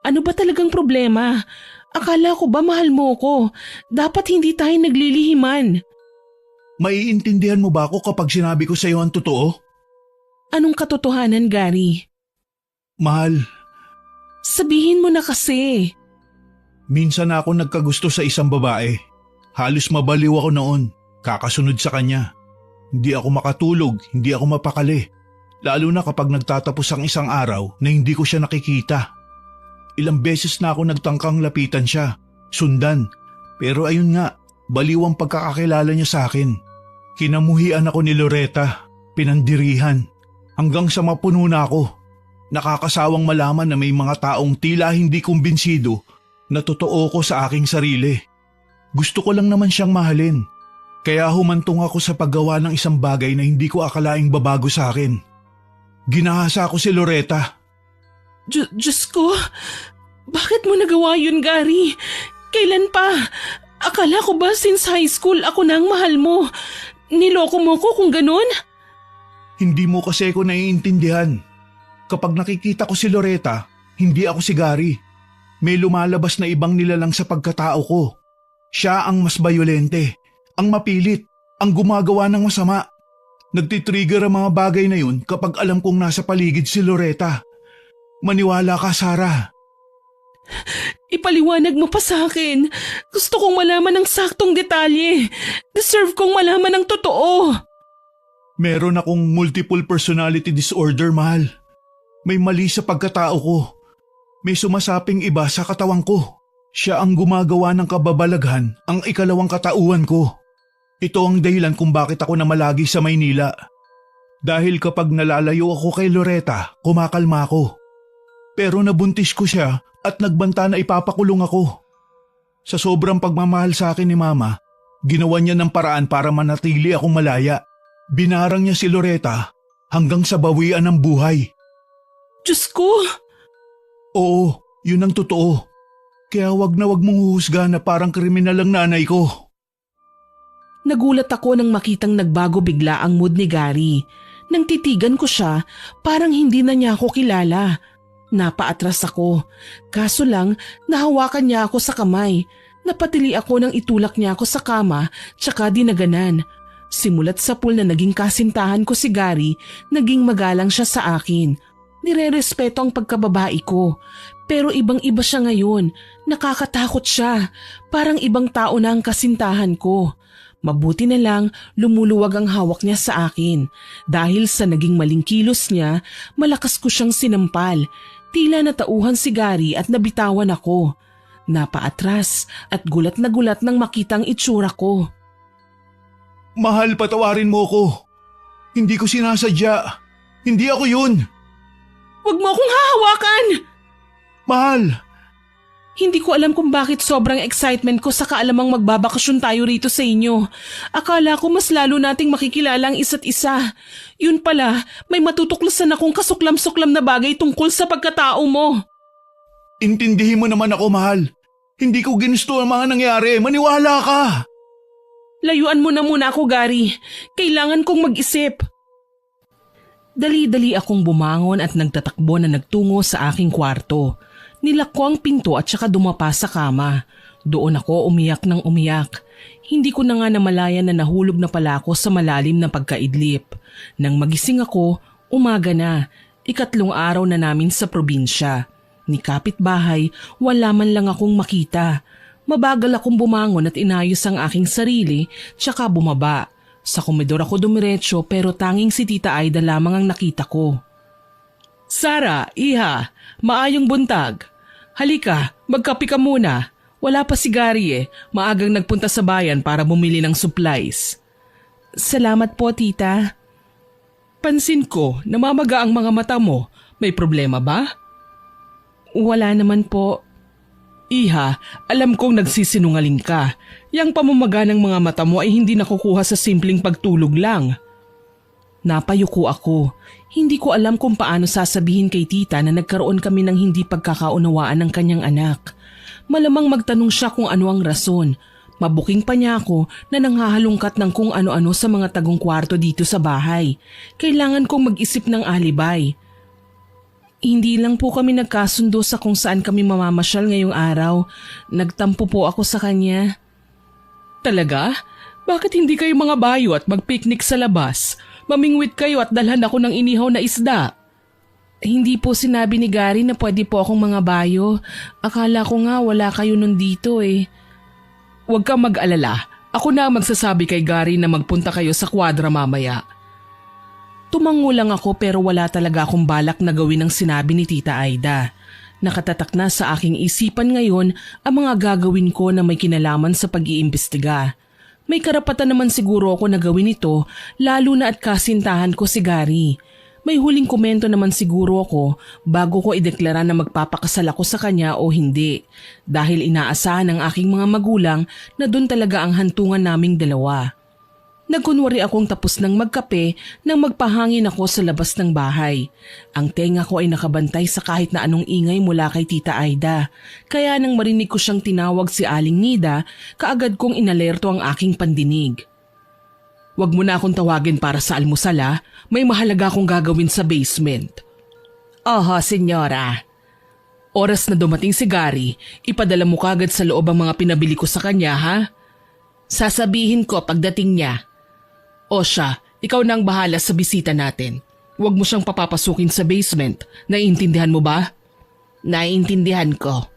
Ano ba talagang problema? Akala ko ba mahal mo ko? Dapat hindi tayo naglilihiman. Maiintindihan mo ba ako kapag sinabi ko sa iyo ang totoo? Anong katotohanan, Gary? Mahal. Sabihin mo na kasi. Minsan ako nagkagusto sa isang babae. Halos mabaliw ako noon, kakasunod sa kanya. Hindi ako makatulog, hindi ako mapakali. Lalo na kapag nagtatapos ang isang araw na hindi ko siya nakikita. Ilang beses na ako nagtangkang lapitan siya, sundan, Pero ayun nga, baliw ang pagkakakilala niya sa akin. Kinamuhian ako ni Loretta, pinandirihan, hanggang sa mapuno na ako. Nakakasawang malaman na may mga taong tila hindi kumbinsido na totoo ko sa aking sarili. Gusto ko lang naman siyang mahalin. Kaya humantong ako sa paggawa ng isang bagay na hindi ko akalaing babago sa akin. Ginahasa ko si Loretta. Diyos ko, bakit mo nagawa yun, Gary? Kailan pa? Akala ko ba since high school ako na ang mahal mo? Niloko mo ko kung ganun? Hindi mo kasi ako naiintindihan. Kapag nakikita ko si Loretta, hindi ako si Gary. May lumalabas na ibang nilalang sa pagkatao ko. Siya ang mas bayolente, ang mapilit, ang gumagawa ng masama. Nagtitrigger ang mga bagay na yun kapag alam kong nasa paligid si Loretta. Maniwala ka, Sarah. Ipaliwanag mo pa sa akin. Gusto kong malaman ng saktong detalye. Deserve kong malaman ng totoo. Meron akong multiple personality disorder, mahal. May mali sa pagkatao ko. May sumasaping iba sa katawan ko. Siya ang gumagawa ng kababalaghan, ang ikalawang katauhan ko. Ito ang dahilan kung bakit ako namalagi sa Maynila. Dahil kapag nalalayo ako kay Loretta, kumakalma ako. Pero nabuntis ko siya at nagbanta na ipapakulong ako. Sa sobrang pagmamahal sa akin ni Mama, ginawa niya ng paraan para manatili akong malaya. Binarang niya si Loretta hanggang sa bawian ng buhay. Diyos ko! Oo, yun ang totoo. Kaya wag mong huhusga na parang kriminal ang nanay ko. Nagulat ako nang makitang nagbago bigla ang mood ni Gary. Nang titigan ko siya, parang hindi na niya ako kilala. Napaatras ako. Kaso lang, nahawakan niya ako sa kamay. Napatili ako nang itulak niya ako sa kama, tsaka dinaganan. Simulat sa pool na naging kasintahan ko si Gary, naging magalang siya sa akin. Nirerespeto ang pagkababae ko. Pero ibang-iba siya ngayon. Nakakatakot siya. Parang ibang tao na ang kasintahan ko. Mabuti na lang lumuluwag ang hawak niya sa akin. Dahil sa naging maling kilos niya, malakas ko siyang sinampal. Tila natauhan si Gary at nabitawan ako. Napaatras at gulat na gulat nang makitang itsura ko. Mahal, patawarin mo ko. Hindi ko sinasadya. Hindi ako yun. Huwag mo akong hahawakan! Mahal! Hindi ko alam kung bakit sobrang excitement ko sa kaalamang magbabakasyon tayo rito sa inyo. Akala ko mas lalo nating makikilala ang isa't isa. Yun pala, may matutuklasan akong kasuklam-suklam na bagay tungkol sa pagkatao mo. Intindihin mo naman ako, mahal. Hindi ko ginusto ang mga nangyari. Maniwala ka! Layuan mo na muna ako, Gary. Kailangan kong mag-isip. Dali-dali akong bumangon at nagtatakbo na nagtungo sa aking kwarto. Nilak ko ang pinto at saka dumapa sa kama. Doon ako umiyak ng umiyak. Hindi ko na nga namalayan na nahulog na pala ako sa malalim na pagkaidlip. Nang magising ako, umaga na. 3 araw na namin sa probinsya. Ni kapitbahay, wala man lang akong makita. Mabagal akong bumangon at inayos ang aking sarili, tsaka bumaba. Sa komedor ako dumiretso pero tanging si Tita Aida lamang ang nakita ko. Sara, iha, maayong buntag. Halika, magkape ka muna. Wala pa si Gary eh. Maagang nagpunta sa bayan para bumili ng supplies. Salamat po, tita. Pansin ko, namamaga ang mga mata mo. May problema ba? Wala naman po. Iha, alam kong nagsisinungaling ka. Yang pamamaga ng mga mata mo ay hindi nakukuha sa simpleng pagtulog lang. Napayuko ako. Hindi ko alam kung paano sasabihin kay tita na nagkaroon kami ng hindi pagkakaunawaan ng kanyang anak. Malamang magtanong siya kung ano ang rason. Mabuking pa niya ako na nanghahalungkat ng kung ano-ano sa mga tagong kwarto dito sa bahay. Kailangan kong mag-isip ng alibay. Hindi lang po kami nagkasundo sa kung saan kami mamamasyal ngayong araw. Nagtampo po ako sa kanya. Talaga? Bakit hindi kayo mga bayo at mag-picnic sa labas? Mamingwit kayo at dalhan ako ng inihaw na isda. Hindi po sinabi ni Gary na pwede po akong mga bayo. Akala ko nga wala kayo nun dito eh. Huwag kang mag-alala. Ako na magsasabi kay Gary na magpunta kayo sa kwadra mamaya. Tumango lang ako pero wala talaga akong balak na gawin ang sinabi ni Tita Aida. Nakatatak na sa aking isipan ngayon ang mga gagawin ko na may kinalaman sa pag-iimbestiga. May karapatan naman siguro ako na gawin ito lalo na at kasintahan ko si Gary. May huling komento naman siguro ako bago ko ideklara na magpapakasal ako sa kanya o hindi dahil inaasahan ng aking mga magulang na doon talaga ang hantungan naming dalawa. Nagkunwari akong tapos ng magkape nang magpahangin ako sa labas ng bahay. Ang tenga ko ay nakabantay sa kahit na anong ingay mula kay Tita Aida. Kaya nang marinig ko siyang tinawag si Aling Nida, kaagad kong inalerto ang aking pandinig. "Huwag mo na akong tawagin para sa almusal ha. May mahalaga akong gagawin sa basement." "Oho, senyora." "Oras na dumating si Gary, ipadala mo kagad sa loob ang mga pinabili ko sa kanya ha?" "Sasabihin ko pagdating niya." "O siya, ikaw na ang bahala sa bisita natin. Huwag mo siyang papapasukin sa basement. Naiintindihan mo ba?" "Naiintindihan ko."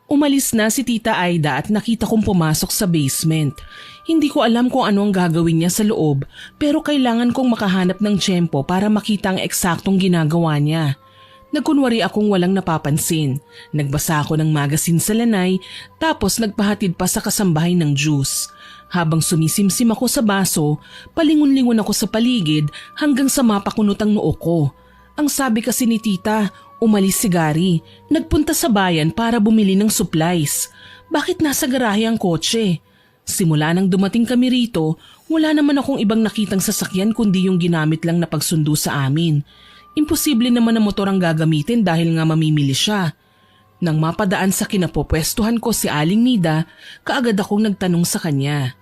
Umalis na si Tita Aida at nakita kong pumasok sa basement. Hindi ko alam kung ano ang gagawin niya sa loob pero kailangan kong makahanap ng tiyempo para makita ang eksaktong ginagawa niya. Nagkunwari akong walang napapansin. Nagbasa ako ng magazine sa lanay tapos nagpahatid pa sa kasambahay ng juice. Habang sumisimsim ako sa baso, palingon-lingon ako sa paligid hanggang sa mapakunot ang noo ko. Ang sabi kasi ni Tita, umalis si Gary. Nagpunta sa bayan para bumili ng supplies. Bakit nasa garahe ang kotse? Simula nang dumating kami rito, wala naman akong ibang nakitang sasakyan kundi yung ginamit lang na pagsundo sa amin. Imposible naman na motor ang gagamitin dahil nga mamimili siya. Nang mapadaan sa kinapopwestuhan ko si Aling Nida, kaagad akong nagtanong sa kanya.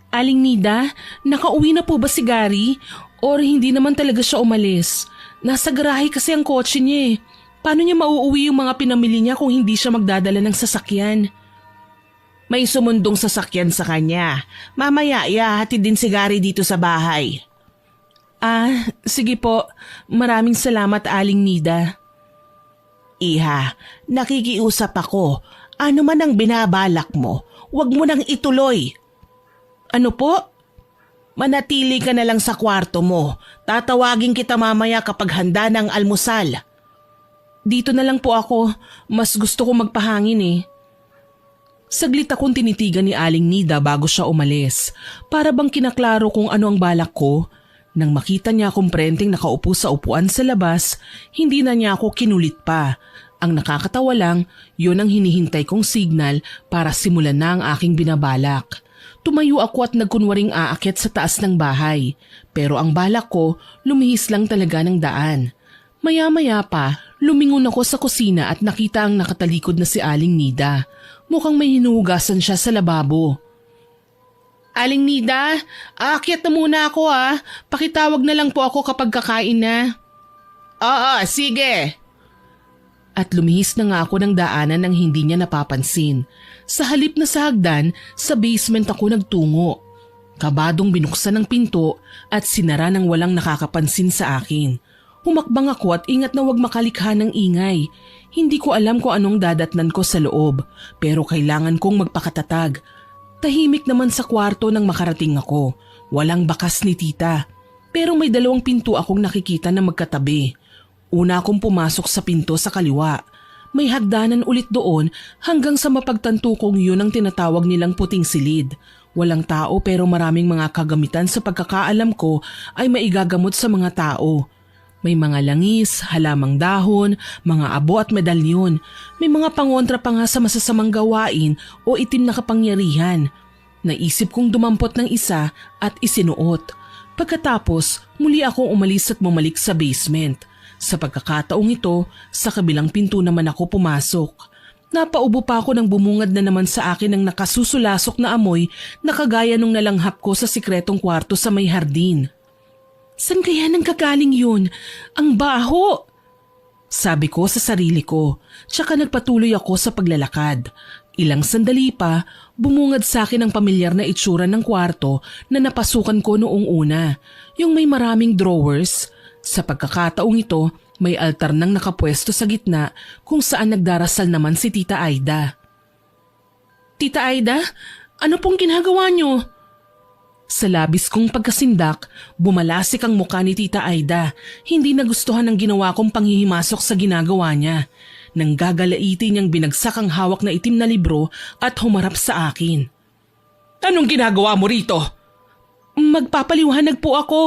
"Aling Nida, nakauwi na po ba si Gary? Or hindi naman talaga siya umalis? Nasa garahe kasi ang kotse niya eh. Paano niya mauuwi yung mga pinamili niya kung hindi siya magdadala ng sasakyan?" "May sumundong sasakyan sa kanya. Mamaya ihahatid din si Gary dito sa bahay." "Ah, sige po. Maraming salamat, Aling Nida." "Iha, nakikiusap ako. Ano man ang binabalak mo, huwag mo nang ituloy." "Ano po?" "Manatili ka na lang sa kwarto mo. Tatawagin kita mamaya kapag handa ng almusal." "Dito na lang po ako. Mas gusto ko magpahangin eh." Saglit akong tinitigan ni Aling Nida bago siya umalis. Para bang kinaklaro kung ano ang balak ko. Nang makita niya akong prenteng nakaupo sa upuan sa labas, hindi na niya ako kinulit pa. Ang nakakatawa lang, yun ang hinihintay kong signal para simulan na ang aking binabalak. Tumayo ako at nagkunwaring aakyat sa taas ng bahay. Pero ang balak ko, lumihis lang talaga ng daan. Maya-maya pa, lumingon ako sa kusina at nakita ang nakatalikod na si Aling Nida. Mukhang may hinuhugasan siya sa lababo. "Aling Nida, aakyat na muna ako ha. Pakitawag na lang po ako kapag kakain na." "Oo, sige." At lumihis na nga ako ng daanan nang hindi niya napapansin. Sa halip na sa hagdan, sa basement ako nagtungo. Kabadong binuksan ang pinto at sinara ng walang nakakapansin sa akin. Humakbang ako at ingat na huwag makalikha ng ingay. Hindi ko alam kung anong dadatnan ko sa loob, pero kailangan kong magpakatatag. Tahimik naman sa kwarto nang makarating ako. Walang bakas ni Tita. Pero may dalawang pinto akong nakikita na magkatabi. Una akong pumasok sa pinto sa kaliwa. May hagdanan ulit doon hanggang sa mapagtanto kong yun ang tinatawag nilang puting silid. Walang tao pero maraming mga kagamitan sa pagkakaalam ko ay maigagamot sa mga tao. May mga langis, halamang dahon, mga abo at medalyon. May mga pangontra pa nga sa masasamang gawain o itim na kapangyarihan. Naisip kong dumampot ng isa at isinuot. Pagkatapos, muli akong umalis at bumalik sa basement. Sa pagkakataong ito, sa kabilang pinto naman ako pumasok. Napaubo pa ako nang bumungad na naman sa akin ang nakasusulasok na amoy na kagaya nung nalanghap ko sa sikretong kwarto sa may hardin. "San kaya nanggagaling yun? Ang baho!" sabi ko sa sarili ko, tsaka nagpatuloy ako sa paglalakad. Ilang sandali pa, bumungad sa akin ang pamilyar na itsura ng kwarto na napasukan ko noong una, yung may maraming drawers. Sa pagkakataong ito, may altar nang nakapwesto sa gitna kung saan nagdarasal naman si Tita Aida. "Tita Aida, ano pong ginagawa niyo?" Sa labis kong pagkasindak, bumalasik ang mukha ni Tita Aida. Hindi nagustuhan ang ginawa kong panghihimasok sa ginagawa niya. Nang gagalaiti niyang binagsak ang hawak na itim na libro at humarap sa akin. Anong ginagawa mo rito? Magpapaliwanag po ako.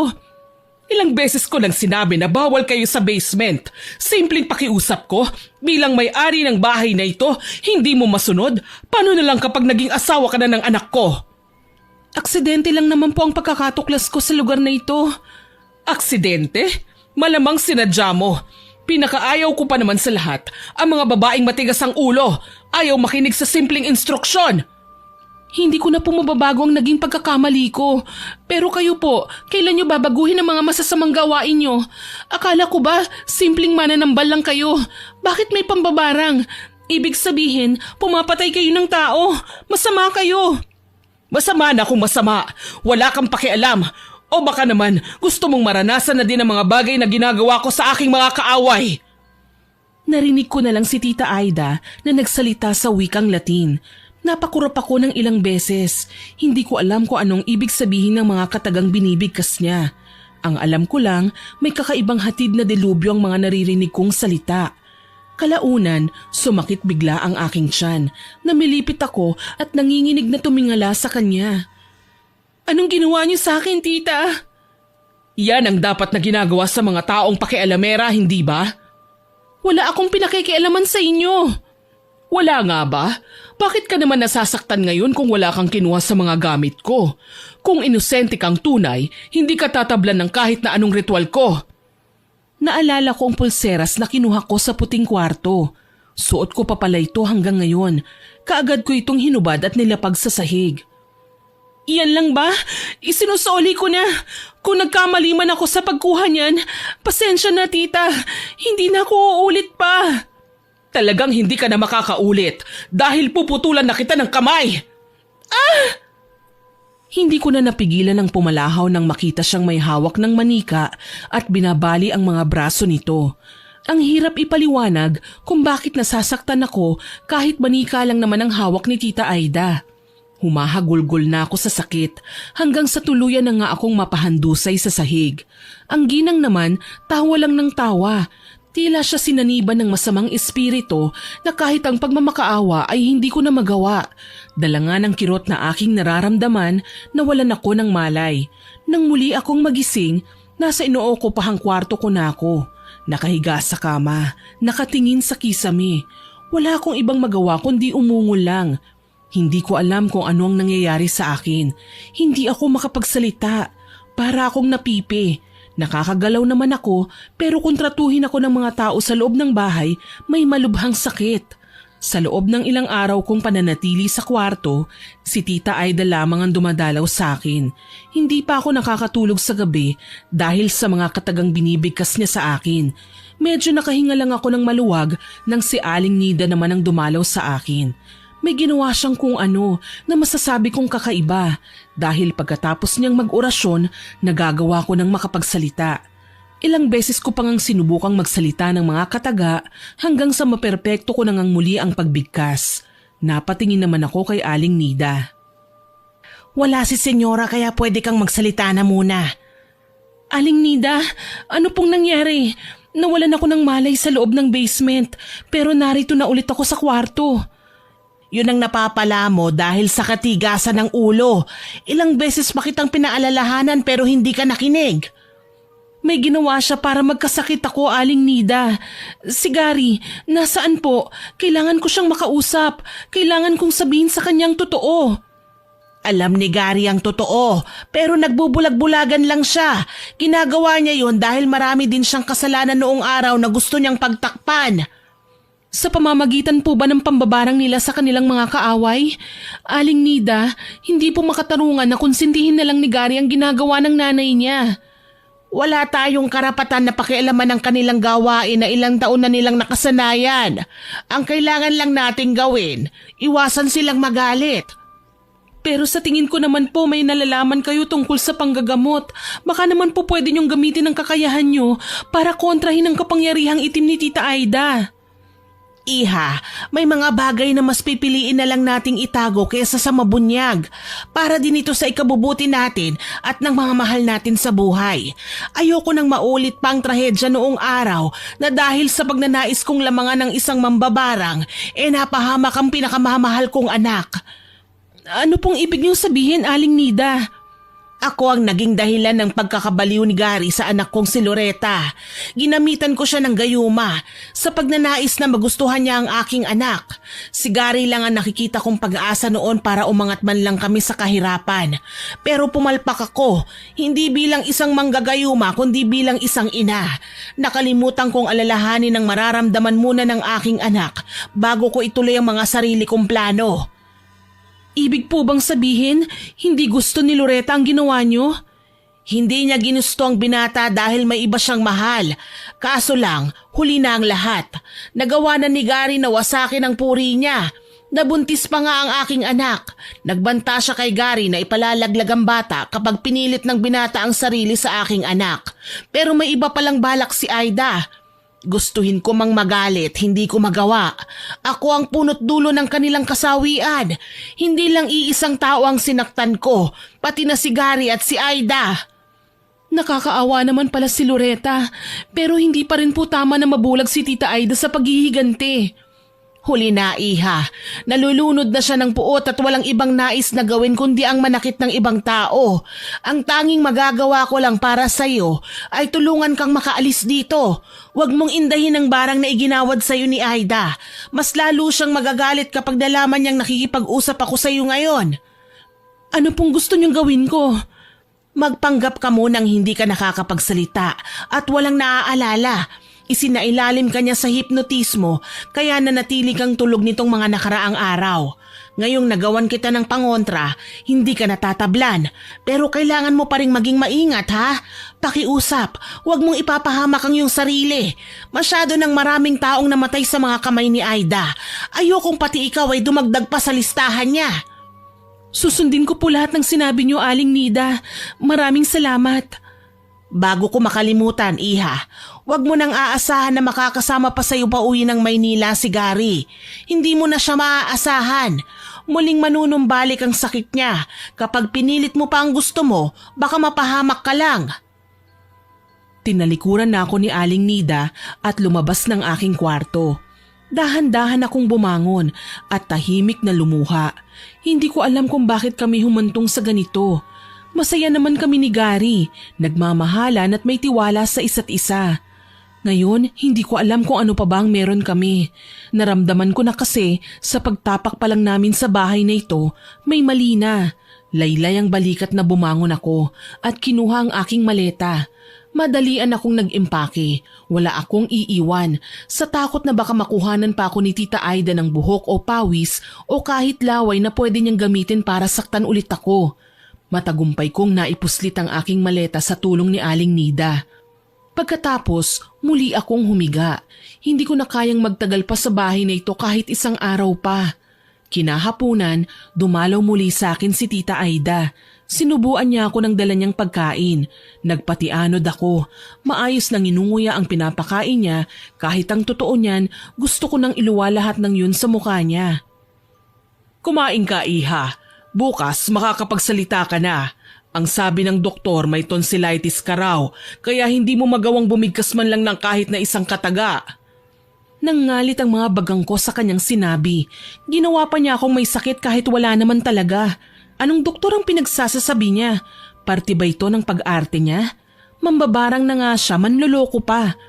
Ilang beses ko nang sinabi na bawal kayo sa basement. Simpleng pakiusap ko, bilang may-ari ng bahay na ito, hindi mo masunod. Paano na lang kapag naging asawa ka na ng anak ko? Aksidente lang naman po ang pagkakatuklas ko sa lugar na ito. Aksidente? Malamang sinadya mo. Pinakaayaw ko pa naman sa lahat, ang mga babaeng matigas ang ulo. Ayaw makinig sa simpleng instruksyon. Hindi ko na po mababago ang naging pagkakamali ko. Pero kayo po, kailan nyo babaguhin ang mga masasamang gawain nyo? Akala ko ba, simpleng mananambal lang kayo? Bakit may pambabarang? Ibig sabihin, pumapatay kayo ng tao. Masama kayo. Masama na kung masama. Wala kang pakialam. O baka naman, gusto mong maranasan na din ang mga bagay na ginagawa ko sa aking mga kaaway. Narinig ko na lang si Tita Aida na nagsalita sa wikang Latin. Napakurap ako ng ilang beses. Hindi ko alam kung anong ibig sabihin ng mga katagang binibigkas niya. Ang alam ko lang, may kakaibang hatid na delubyo ang mga naririnig kong salita. Kalaunan, sumakit bigla ang aking tiyan. Namilipit ako at nanginginig na tumingala sa kanya. Anong ginawa niyo sa akin, tita? Yan ang dapat na ginagawa sa mga taong pakialamera, hindi ba? Wala akong pinakikialaman sa inyo. Wala nga ba? Bakit ka naman nasasaktan ngayon kung wala kang kinuha sa mga gamit ko? Kung inosente kang tunay, hindi ka tatablan ng kahit na anong ritual ko. Naalala ko ang pulseras na kinuha ko sa puting kwarto. Suot ko pa pala ito hanggang ngayon. Kaagad ko itong hinubad at nilapag sa sahig. Iyan lang ba? Isinusoli ko na. Kung nagkamali man ako sa pagkuha niyan, pasensya na tita. Hindi na ako uulit pa. Talagang hindi ka na makakaulit dahil puputulan na kita ng kamay. Ah! Hindi ko na napigilan ang pumalahaw nang makita siyang may hawak ng manika at binabali ang mga braso nito. Ang hirap ipaliwanag kung bakit nasasaktan ako kahit manika lang naman ang hawak ni Tita Aida. Humahagulgol na ako sa sakit hanggang sa tuluyan na nga akong mapahandusay sa sahig. Ang ginang naman tawa lang ng tawa. Tila siya sinaniban ng masamang espiritu na kahit ang pagmamakaawa ay hindi ko na magawa. Dala nga ng kirot na aking nararamdaman, nawalan ako ng malay. Nang muli akong magising, nasa inookupahang kwarto ko na ako. Nakahiga sa kama, nakatingin sa kisame. Wala akong ibang magawa kundi umungol lang. Hindi ko alam kung ano ang nangyayari sa akin. Hindi ako makapagsalita. Para akong napipi. Nakakagalaw naman ako pero kung tratuhin ako ng mga tao sa loob ng bahay, may malubhang sakit. Sa loob ng ilang araw kong pananatili sa kwarto, si Tita Aida lamang ang dumadalaw sa akin. Hindi pa ako nakakatulog sa gabi dahil sa mga katagang binibigkas niya sa akin. Medyo nakahinga lang ako ng maluwag nang si Aling Nida naman ang dumalaw sa akin. May ginawa siyang kung ano na masasabi kong kakaiba dahil pagkatapos niyang mag-orasyon, nagagawa ko ng makapagsalita. Ilang beses ko pang sinubukang magsalita ng mga kataga hanggang sa maperpekto ko nang muli ang pagbigkas. Napatingin naman ako kay Aling Nida. Wala si senyora kaya pwede kang magsalita na muna. Aling Nida, ano pong nangyari? Nawalan ako ng malay sa loob ng basement pero narito na ulit ako sa kwarto. Yun ang napapala mo dahil sa katigasan ng ulo. Ilang beses pa kitang pinaalalahanan pero hindi ka nakinig. May ginawa siya para magkasakit ako, Aling Nida. Si Gary, nasaan po? Kailangan ko siyang makausap. Kailangan kong sabihin sa kanyang totoo. Alam ni Gary ang totoo, pero nagbubulag-bulagan lang siya. Ginagawa niya yun dahil marami din siyang kasalanan noong araw na gusto niyang pagtakpan. Sa pamamagitan po ba ng pambabarang nila sa kanilang mga kaaway? Aling Nida, hindi po makatarungan na konsintihin na lang ni Gary ang ginagawa ng nanay niya. Wala tayong karapatan na pakialaman ang kanilang gawain na ilang taon na nilang nakasanayan. Ang kailangan lang nating gawin, iwasan silang magalit. Pero sa tingin ko naman po may nalalaman kayo tungkol sa panggagamot. Baka naman po pwede niyong gamitin ang kakayahan niyo para kontrahin ang kapangyarihang itim ni Tita Aida. Iha, may mga bagay na mas pipiliin na lang nating itago kaysa sa mabunyag para din ito sa ikabubuti natin at ng mga mahal natin sa buhay. Ayoko nang maulit pa ang trahedya noong araw na dahil sa pagnanais kong lamangan ng isang mambabarang, napahamak ang pinakamamahal kong anak. Ano pong ibig niyong sabihin, Aling Nida? Ako ang naging dahilan ng pagkakabaliw ni Gary sa anak kong si Loretta. Ginamitan ko siya ng gayuma sa pagnanais na magustuhan niya ang aking anak. Si Gary lang ang nakikita kong pag-asa noon para umangat man lang kami sa kahirapan. Pero pumalpak ako, hindi bilang isang manggagayuma kundi bilang isang ina. Nakalimutan kong alalahanin ang mararamdaman muna ng aking anak bago ko ituloy ang mga sarili kong plano. Ibig po bang sabihin, hindi gusto ni Loretta ang ginawa niyo? Hindi niya ginusto ang binata dahil may iba siyang mahal. Kaso lang, huli na ang lahat. Nagawa na ni Gary na wasakin ang puri niya. Nabuntis pa nga ang aking anak. Nagbanta siya kay Gary na ipalalaglag ang bata kapag pinilit ng binata ang sarili sa aking anak. Pero may iba palang balak si Aida. Gustuhin ko mang magalit, hindi ko magawa. Ako ang punot dulo ng kanilang kasawian. Hindi lang iisang tao ang sinaktan ko, pati na si Gary at si Aida. Nakakaawa naman pala si Loretta, pero hindi pa rin po tama na mabulag si Tita Aida sa paghihiganti. Huli na, Iha. Nalulunod na siya ng puot at walang ibang nais na gawin kundi ang manakit ng ibang tao. Ang tanging magagawa ko lang para sa'yo ay tulungan kang makaalis dito. Huwag mong indahin ang barang na iginawad sa'yo ni Aida. Mas lalo siyang magagalit kapag nalaman niyang nakikipag-usap ako sa'yo ngayon. Ano pong gusto niyong gawin ko? Magpanggap ka munang hindi ka nakakapagsalita at walang naaalala. Isinailalim ka niya sa hipnotismo kaya nanatili kang tulog nitong mga nakaraang araw. Ngayong nagawan kita ng pangontra, hindi ka natatablan. Pero kailangan mo pa rin maging maingat ha. Pakiusap, huwag mong ipapahamak ang iyong sarili. Masyado ng maraming taong namatay sa mga kamay ni Aida. Ayokong pati ikaw ay dumagdag pa sa listahan niya. Susundin ko po lahat ng sinabi niyo, Aling Nida. Maraming salamat. Bago ko makalimutan, Iha, huwag mo nang aasahan na makakasama pa sa iyo pauwi ng Maynila si Gary. Hindi mo na siya maaasahan. Muling manunumbalik ang sakit niya. Kapag pinilit mo pa ang gusto mo, baka mapahamak ka lang. Tinalikuran na ako ni Aling Nida at lumabas ng aking kwarto. Dahan-dahan akong bumangon at tahimik na lumuha. Hindi ko alam kung bakit kami humantong sa ganito. Masaya naman kami ni Gary, nagmamahalan at may tiwala sa isa't isa. Ngayon, hindi ko alam kung ano pa ba ang meron kami. Naramdaman ko na kasi sa pagtapak pa lang namin sa bahay na ito, may mali na. Laylay ang balikat na bumangon ako at kinuha ang aking maleta. Madalian akong nag-impake. Wala akong iiwan sa takot na baka makuhanan pa ako ni Tita Aida ng buhok o pawis o kahit laway na pwede niyang gamitin para saktan ulit ako. Matagumpay kong naipuslit ang aking maleta sa tulong ni Aling Nida. Pagkatapos, muli akong humiga. Hindi ko na kayang magtagal pa sa bahay na ito kahit isang araw pa. Kinahapunan, dumalaw muli sa akin si Tita Aida. Sinubuan niya ako ng dala niyang pagkain. Nagpatianod ako. Maayos nang inunguya ang pinapakain niya kahit ang totoo niyan gusto ko nang iluwa lahat ng yun sa mukha niya. Kumain ka, Iha. Bukas makakapagsalita ka na. Ang sabi ng doktor may tonsillitis ka raw, kaya hindi mo magawang bumigkas man lang ng kahit na isang kataga. Nangalit ang mga bagang ko sa kanyang sinabi. Ginawa pa niya akong may sakit kahit wala naman talaga. Anong doktor ang pinagsasasabi niya? Parte ba ito ng pag-arte niya? Mambabarang na nga siya, manloloko pa.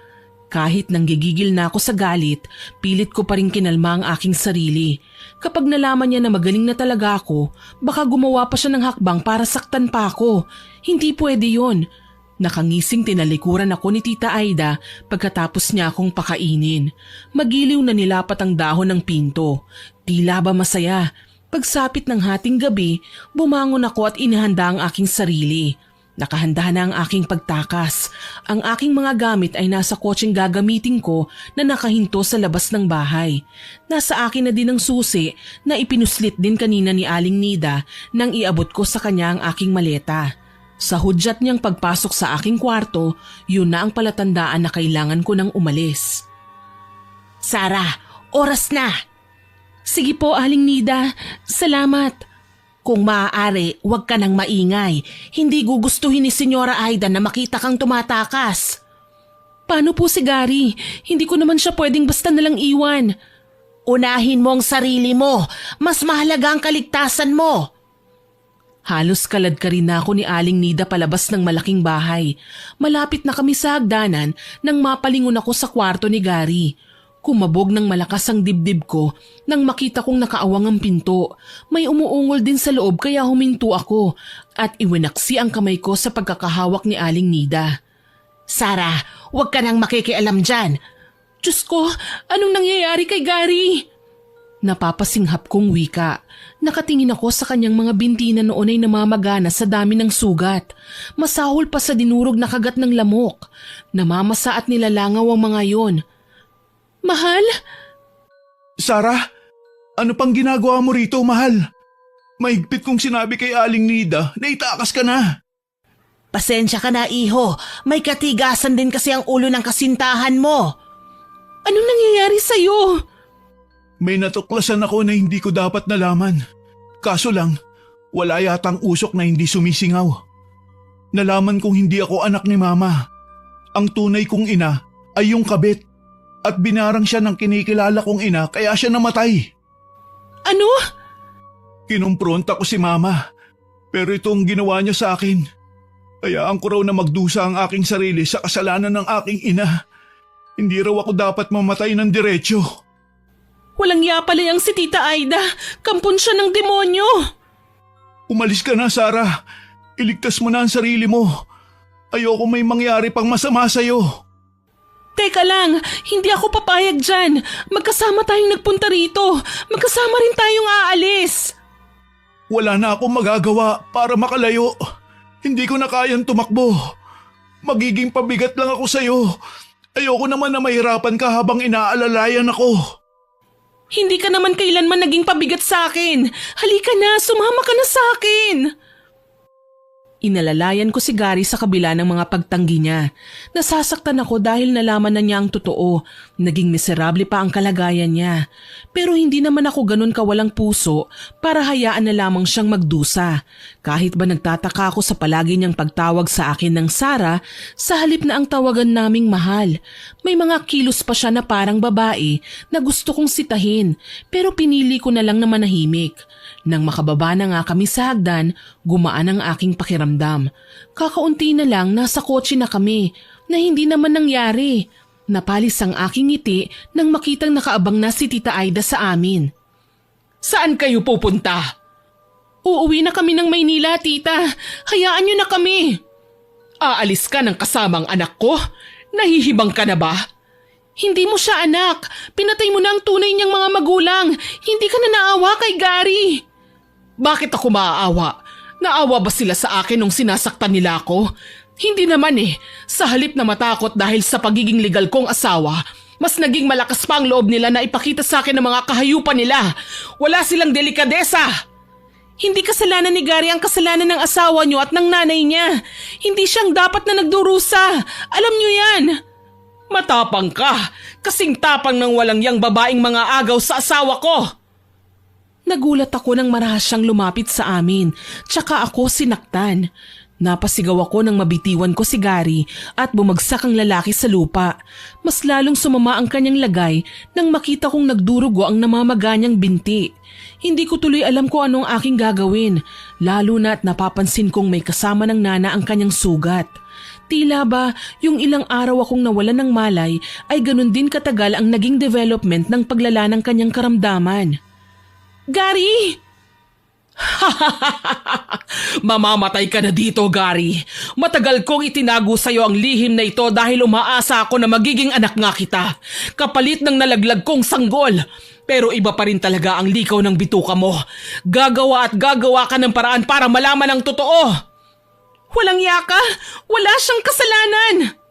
Kahit nanggigigil na ako sa galit, pilit ko pa rin kinalma ang aking sarili. Kapag nalaman niya na magaling na talaga ako, baka gumawa pa siya ng hakbang para saktan pa ako. Hindi pwede yon. Nakangising tinalikuran ako ni Tita Aida pagkatapos niya akong pakainin. Magiliw na nilapat ang dahon ng pinto. Tila ba masaya. Pagsapit ng hating gabi, bumangon ako at inihanda ang aking sarili. Nakahanda na ang aking pagtakas. Ang aking mga gamit ay nasa kotseng gagamitin ko na nakahinto sa labas ng bahay. Nasa akin na din ang susi na ipinuslit din kanina ni Aling Nida nang iabot ko sa kanya ang aking maleta. Sa hudyat niyang pagpasok sa aking kwarto, yun na ang palatandaan na kailangan ko nang umalis. Sarah, Oras na. Sige po, Aling Nida. Salamat. Kung maaari, huwag ka nang maingay. Hindi gugustuhin ni Senyora Aida na makita kang tumatakas. Paano po si Gary? Hindi ko naman siya pwedeng basta nalang iwan. Unahin mo ang sarili mo. Mas mahalaga ang kaligtasan mo. Halos kalad ka rin ako ni Aling Nida palabas ng malaking bahay. Malapit na kami sa hagdanan nang mapalingon ako sa kwarto ni Gary. Kumabog ng malakas ang dibdib ko nang makita kong nakaawang ang pinto. May umuungol din sa loob kaya huminto ako at iwinaksi ang kamay ko sa pagkakahawak ni Aling Nida. Sarah, huwag ka nang makikialam dyan. Diyos ko, anong nangyayari kay Gary? Napapasinghap kong wika. Nakatingin ako sa kanyang mga binti na noon ay namamagana sa dami ng sugat. Masahol pa sa dinurog na kagat ng lamok. Namamasa at nilalangaw ang mga yon. Mahal? Sarah, ano pang ginagawa mo rito, mahal? Mahigpit kong sinabi kay Aling Nida na itakas ka na. Pasensya ka na, iho. May katigasan din kasi ang ulo ng kasintahan mo. Anong nangyayari sa'yo? May natuklasan ako na hindi ko dapat nalaman. Kaso lang, wala yatang usok na hindi sumisingaw. Nalaman kong hindi ako anak ni Mama. Ang tunay kong ina ay yung kabit. At binarang siya ng kinikilala kong ina kaya siya namatay. Ano? Kinumpronta ko si Mama. Pero itong ginawa niya sa akin. Hayaan ko raw na magdusa ang aking sarili sa kasalanan ng aking ina. Hindi raw ako dapat mamatay ng diretsyo. Walang yapala yang si Tita Aida. Kampon siya ng demonyo. Umalis ka na, Sarah. Iligtas mo na ang sarili mo. Ayoko may mangyari pang masama sa'yo. Teka lang, hindi ako papayag dyan. Magkasama tayong nagpunta rito. Magkasama rin tayong aalis. Wala na akong magagawa para makalayo. Hindi ko na kayang tumakbo. Magiging pabigat lang ako sa'yo. Ayoko naman na mahirapan ka habang inaalalayan ako. Hindi ka naman kailanman naging pabigat sa akin. Halika na, sumama ka na sa akin. Inalalayan ko si Gary sa kabila ng mga pagtanggi niya. Nasasaktan ako dahil nalaman na niya ang totoo. Naging miserable pa ang kalagayan niya. Pero hindi naman ako ganun kawalang puso para hayaan na lamang siyang magdusa. Kahit ba nagtataka ako sa palagi niyang pagtawag sa akin ng Sarah, sa halip na ang tawagan naming mahal. May mga kilos pa siya na parang babae na gusto kong sitahin pero pinili ko na lang na manahimik. Nang makababa na nga kami sa hagdan, gumaan ang aking pakiramdam. Kakaunti na lang nasa kotse na kami na hindi naman nangyari. Napalis ang aking ngiti nang makitang nakaabang na si Tita Aida sa amin. Saan kayo pupunta? Uuwi na kami ng Maynila, Tita. Hayaan niyo na kami. Aalis ka ng kasamang anak ko? Nahihibang ka na ba? Hindi mo siya anak. Pinatay mo na ang tunay niyang mga magulang. Hindi ka na naawa kay Gary. Bakit ako maaawa? Naawa ba sila sa akin nung sinasaktan nila ako? Hindi naman eh. Sa halip na matakot dahil sa pagiging legal kong asawa, mas naging malakas pa ang loob nila na ipakita sa akin ang mga kahayupan nila. Wala silang delikadesa. Hindi kasalanan ni Gary ang kasalanan ng asawa niyo at ng nanay niya. Hindi siyang dapat na nagdurusa. Alam niyo yan. Matapang ka. Kasing tapang ng walang yang babaeng mga agaw sa asawa ko. Nagulat ako nang marahas siyang lumapit sa amin, tsaka ako sinaktan. Napasigaw ako nang mabitiwan ko si Gary at bumagsak ang lalaki sa lupa. Mas lalong sumama ang kanyang lagay nang makita kong nagdurugo ang namamaganyang binti. Hindi ko tuloy alam kung anong aking gagawin, lalo na at napapansin kong may kasama ng nana ang kanyang sugat. Tila ba yung ilang araw akong nawalan ng malay ay ganun din katagal ang naging development ng paglala ng kanyang karamdaman. Gary! Mamamatay ka na dito, Gary. Matagal kong itinago sa'yo ang lihim na ito dahil umaasa ako na magiging anak nga kita. Kapalit ng nalaglag kong sanggol. Pero iba pa rin talaga ang likaw ng bituka mo. Gagawa at gagawa ka ng paraan para malaman ang totoo. Walang yaka! Wala siyang kasalanan!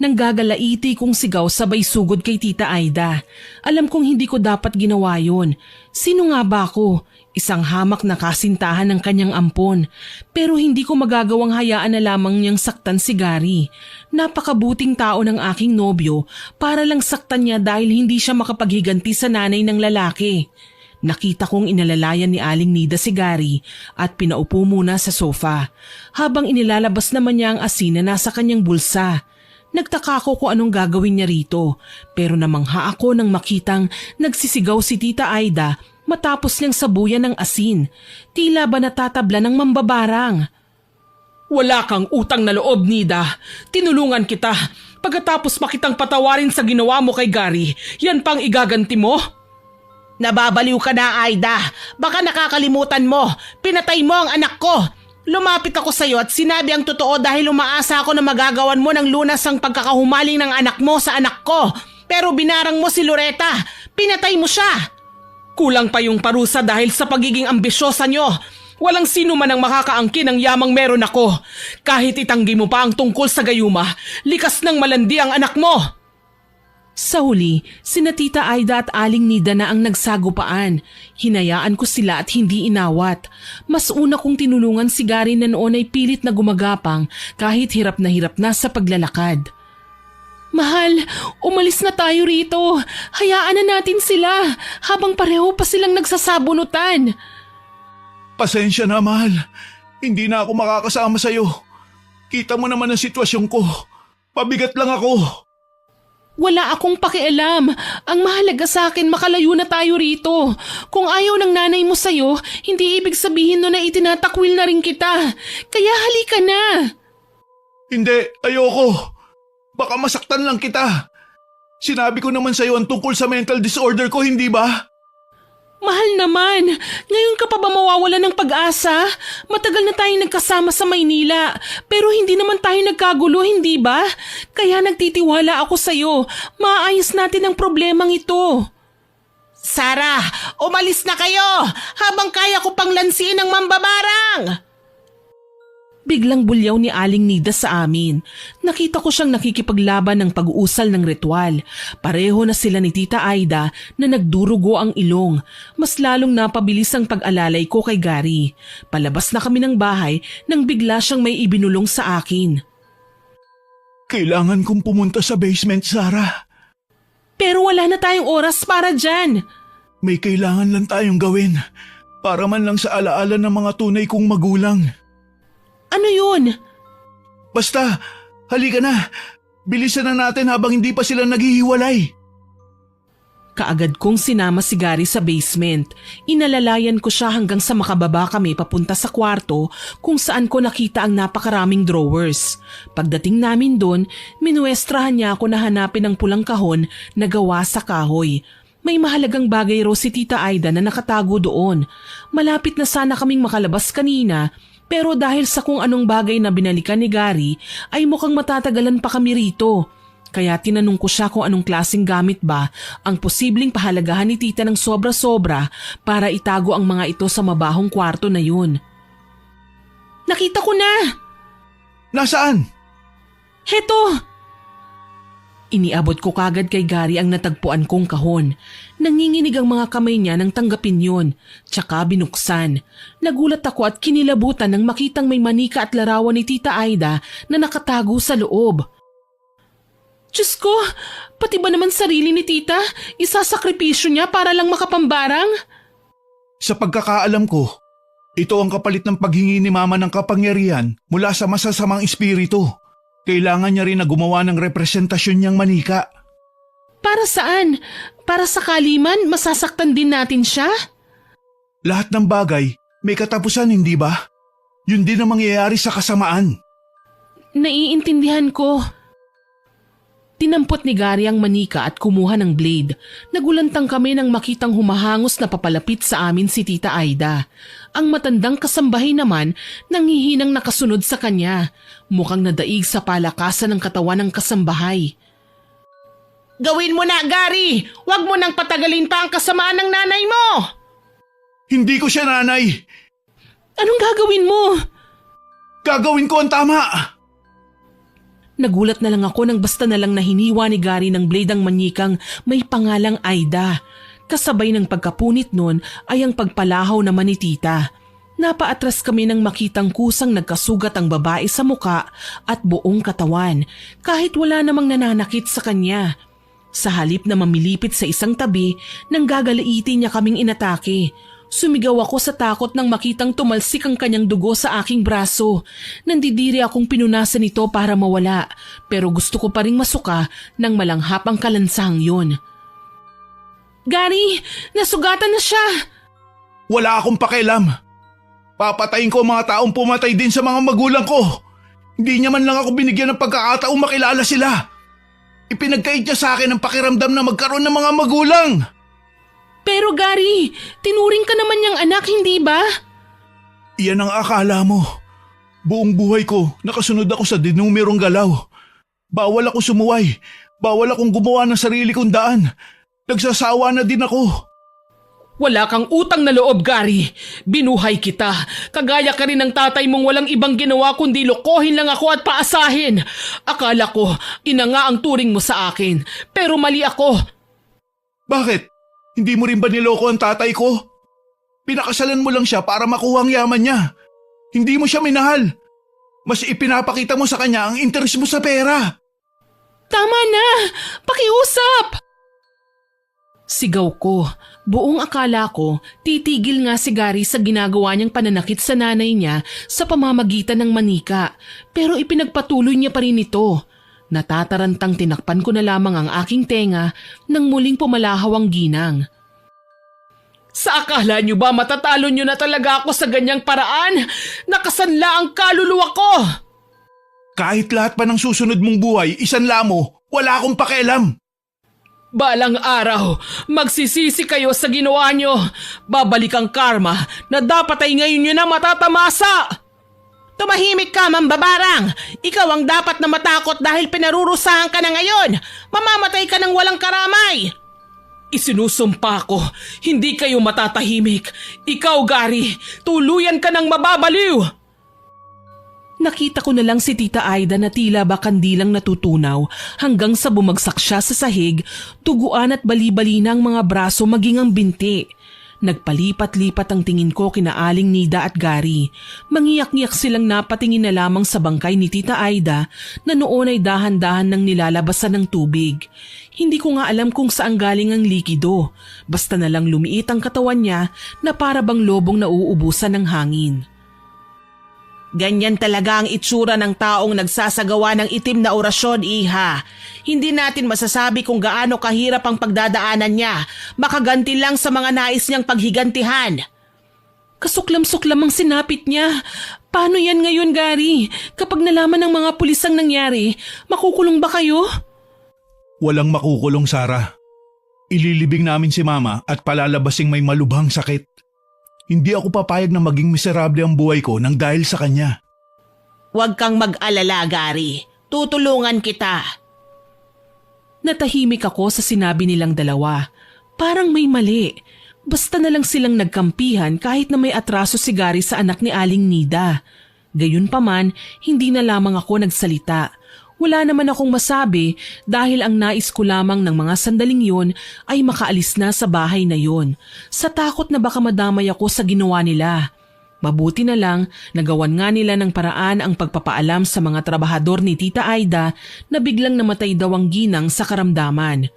Nanggagalaiti kong sigaw sabay sugod kay Tita Aida. Alam kong hindi ko dapat ginawa yun. Sino nga ba ako? Isang hamak na kasintahan ng kanyang ampon, pero hindi ko magagawang hayaan na lamang niyang saktan si Gary. Napakabuting tao ng aking nobyo para lang saktan niya dahil hindi siya makapaghiganti sa nanay ng lalaki. Nakita kong inalalayan ni Aling Nida si Gary at pinaupo muna sa sofa habang inilalabas naman niya ang asin na nasa kanyang bulsa. Nagtaka ko kung anong gagawin niya rito, pero namangha ako nang makitang nagsisigaw si Tita Aida matapos niyang sabuyan ng asin. Tila ba natatabla ng mambabarang. Wala kang utang na loob, Nida. Tinulungan kita. Pagkatapos makitang patawarin sa ginawa mo kay Gary, yan pang igaganti mo? Nababaliw ka na, Aida. Baka nakakalimutan mo. Pinatay mo ang anak ko. Lumapit ako sa iyo at sinabi ang totoo dahil umaasa ako na magagawan mo ng lunas ang pagkakahumaling ng anak mo sa anak ko. Pero binarang mo si Loretta. Pinatay mo siya. Kulang pa yung parusa dahil sa pagiging ambisyosa nyo. Walang sino man ang makakaangkin ng yamang meron ako. Kahit itanggi mo pa ang tungkol sa gayuma, likas ng malandi ang anak mo. Sa huli, sina Tita Aida at Aling Nida na ang nagsagupaan. Hinayaan ko sila at hindi inawat. Mas una kong tinulungan si Gary na noon ay pilit na gumagapang kahit hirap na sa paglalakad. Mahal, umalis na tayo rito. Hayaan na natin sila habang pareho pa silang nagsasabunutan. Pasensya na, mahal. Hindi na ako makakasama sa'yo. Kita mo naman ang sitwasyon ko. Pabigat lang ako. Wala akong pakialam. Ang mahalaga sa akin makalayo na tayo rito. Kung ayaw ng nanay mo sa'yo, hindi ibig sabihin no na itinatakwil na rin kita. Kaya halika na. Hindi, ayoko. Baka masaktan lang kita. Sinabi ko naman sa'yo ang tungkol sa mental disorder ko, hindi ba? Mahal naman, ngayon ka pa ba mawawala ng pag-asa? Matagal na tayong nagkasama sa Maynila, pero hindi naman tayo nagkagulo, hindi ba? Kaya nagtitiwala ako sa'yo, maayos natin ang problemang ito. Sarah, umalis na kayo habang kaya ko pang lansiin ang mambabarang. Biglang bulyaw ni Aling Nida sa amin. Nakita ko siyang nakikipaglaban ng pag-uusal ng ritual. Pareho na sila ni Tita Aida na nagdurugo ang ilong. Mas lalong napabilis ang pag-alalay ko kay Gary. Palabas na kami ng bahay nang bigla siyang may ibinulong sa akin. Kailangan kong pumunta sa basement, Sarah. Pero wala na tayong oras para dyan. May kailangan lang tayong gawin para man lang sa alaala ng mga tunay kong magulang. Ano yun? Basta, halika na. Bilisan na natin habang hindi pa sila naghihiwalay. Kaagad kong sinama si Gary sa basement. Inalalayan ko siya hanggang sa makababa kami papunta sa kwarto kung saan ko nakita ang napakaraming drawers. Pagdating namin doon, minuestrahan niya ako na hanapin ang pulang kahon na gawa sa kahoy. May mahalagang bagay raw si Tita Aida na nakatago doon. Malapit na sana kaming makalabas kanina, pero dahil sa kung anong bagay na binalikan ni Gary ay mukhang matatagalan pa kami rito. Kaya tinanong ko siya kung anong klaseng gamit ba ang posibleng pahalagahan ni tita ng sobra-sobra para itago ang mga ito sa mabahong kwarto na yun. Nakita ko na! Nasaan? Heto! Iniabot ko kagad kay Gary ang natagpuan kong kahon. Nanginginig ang mga kamay niya nang tanggapin yon, tsaka binuksan. Nagulat ako at kinilabutan nang makitang may manika at larawan ni Tita Aida na nakatago sa loob. Diyos ko, pati ba naman sarili ni Tita? Isasakripisyo niya para lang makapambarang? Sa pagkakaalam ko, ito ang kapalit ng paghingi ni Mama ng kapangyarihan mula sa masasamang espiritu. Kailangan niya rin na gumawa ng representasyon niyang manika. Para saan? Para sa kaliman, masasaktan din natin siya? Lahat ng bagay may katapusan, hindi ba? Yun din ang mangyayari sa kasamaan. Naiintindihan ko. Tinampot ni Gary ang manika at kumuha ng blade. Nagulantang kami nang makitang humahangos na papalapit sa amin si Tita Aida. Ang matandang kasambahay naman nanghihinang nakasunod sa kanya. Mukhang nadaig sa palakasan ng katawan ng kasambahay. Gawin mo na, Gary! Huwag mo nang patagalin pa ang kasamaan ng nanay mo! Hindi ko siya nanay! Anong gagawin mo? Gagawin ko ang tama! Nagulat na lang ako nang basta na lang nahiniwa ni Gary ng blade ang manikang may pangalang Aida. Kasabay ng pagkapunit nun ay ang pagpalahaw naman ni tita. Napaatras kami nang makitang kusang nagkasugat ang babae sa muka at buong katawan kahit wala namang nananakit sa kanya. Sa halip na mamilipit sa isang tabi, nang gagalaitin niya kaming inatake. Sumigaw ako sa takot nang makitang tumalsik ang kanyang dugo sa aking braso. Nandidiri akong pinunasan ito para mawala, pero gusto ko pa ring masuka nang malanghap ang kalansang yun. Gary, nasugatan na siya! Wala akong pakialam. Papatayin ko ang mga taong pumatay din sa mga magulang ko. Hindi niya man lang ako binigyan ng pagkakataong makilala sila. Ipinagkait niya sa akin ang pakiramdam na magkaroon ng mga magulang. Pero Gary, tinuring ka naman niyang anak, hindi ba? Iyan ang akala mo. Buong buhay ko, nakasunod ako sa dinumerong galaw. Bawal ako sumuway. Bawal akong gumawa ng sarili kong daan. Nagsasawa na din ako. Wala kang utang na loob, Gary. Binuhay kita. Kagaya ka rin ng tatay mong walang ibang ginawa kundi lokohin lang ako at paasahin. Akala ko, ina nga ang turing mo sa akin. Pero mali ako. Bakit? Hindi mo rin ba niloko ang tatay ko? Pinakasalan mo lang siya para makuha ang yaman niya. Hindi mo siya minahal. Mas ipinapakita mo sa kanya ang interes mo sa pera. Tama na! Pakiusap! Sigaw ko. Buong akala ko, titigil nga si Gary sa ginagawa niyang pananakit sa nanay niya sa pamamagitan ng manika. Pero ipinagpatuloy niya pa rin ito. Natatarantang tinakpan ko na lamang ang aking tenga nang muling pumalahaw ang ginang. Sa akala niyo ba matatalo niyo na talaga ako sa ganyang paraan? Nakasanla ang kaluluwa ko! Kahit lahat pa ng susunod mong buhay, isanla mo, wala akong pakialam. Balang araw, magsisisi kayo sa ginawa niyo. Babalik ang karma na dapat ay ngayon niyo na matatamasa. Tumahimik ka, mambabarang! Ikaw ang dapat na matakot dahil pinarurusahan ka na ngayon! Mamamatay ka ng walang karamay! Isinusumpa ko, hindi kayo matatahimik. Ikaw, Gary, tuluyan ka ng mababaliw! Nakita ko na lang si Tita Aida na tila ba kandilang natutunaw hanggang sa bumagsak siya sa sahig, tuguan at bali-bali na ang mga braso maging ang binti. Nagpalipat-lipat ang tingin ko kina Aling Nida at Gary. Mangiyak-ngiyak silang napatingin na lamang sa bangkay ni Tita Aida na noon ay dahan-dahan nang nilalabasan ng tubig. Hindi ko nga alam kung saan galing ang likido. Basta na lang lumiit ang katawan niya na para bang lobong nauubusan ng hangin. Ganyan talaga ang itsura ng taong nagsasagawa ng itim na orasyon, Iha. Hindi natin masasabi kung gaano kahirap ang pagdadaanan niya. Makaganti lang sa mga nais niyang paghigantihan. Kasuklam-suklam ang sinapit niya. Paano yan ngayon, Gary? Kapag nalaman ng mga pulis ang nangyari, makukulong ba kayo? Walang makukulong, Sarah. Ililibing namin si Mama at palalabasing may malubhang sakit. Hindi ako papayag na maging miserable ang buhay ko nang dahil sa kanya. Huwag kang mag-alala, Gary. Tutulungan kita. Natahimik ako sa sinabi nilang dalawa. Parang may mali. Basta na lang silang nagkampihan kahit na may atraso si Gary sa anak ni Aling Nida. Gayunpaman, hindi na lamang ako nagsalita. Wala naman akong masabi dahil ang nais ko lamang ng mga sandaling yun ay makaalis na sa bahay na yun. Sa takot na baka madamay ako sa ginawa nila. Mabuti na lang, nagawan nga nila ng paraan ang pagpapaalam sa mga trabahador ni Tita Aida na biglang namatay daw ang ginang sa karamdaman.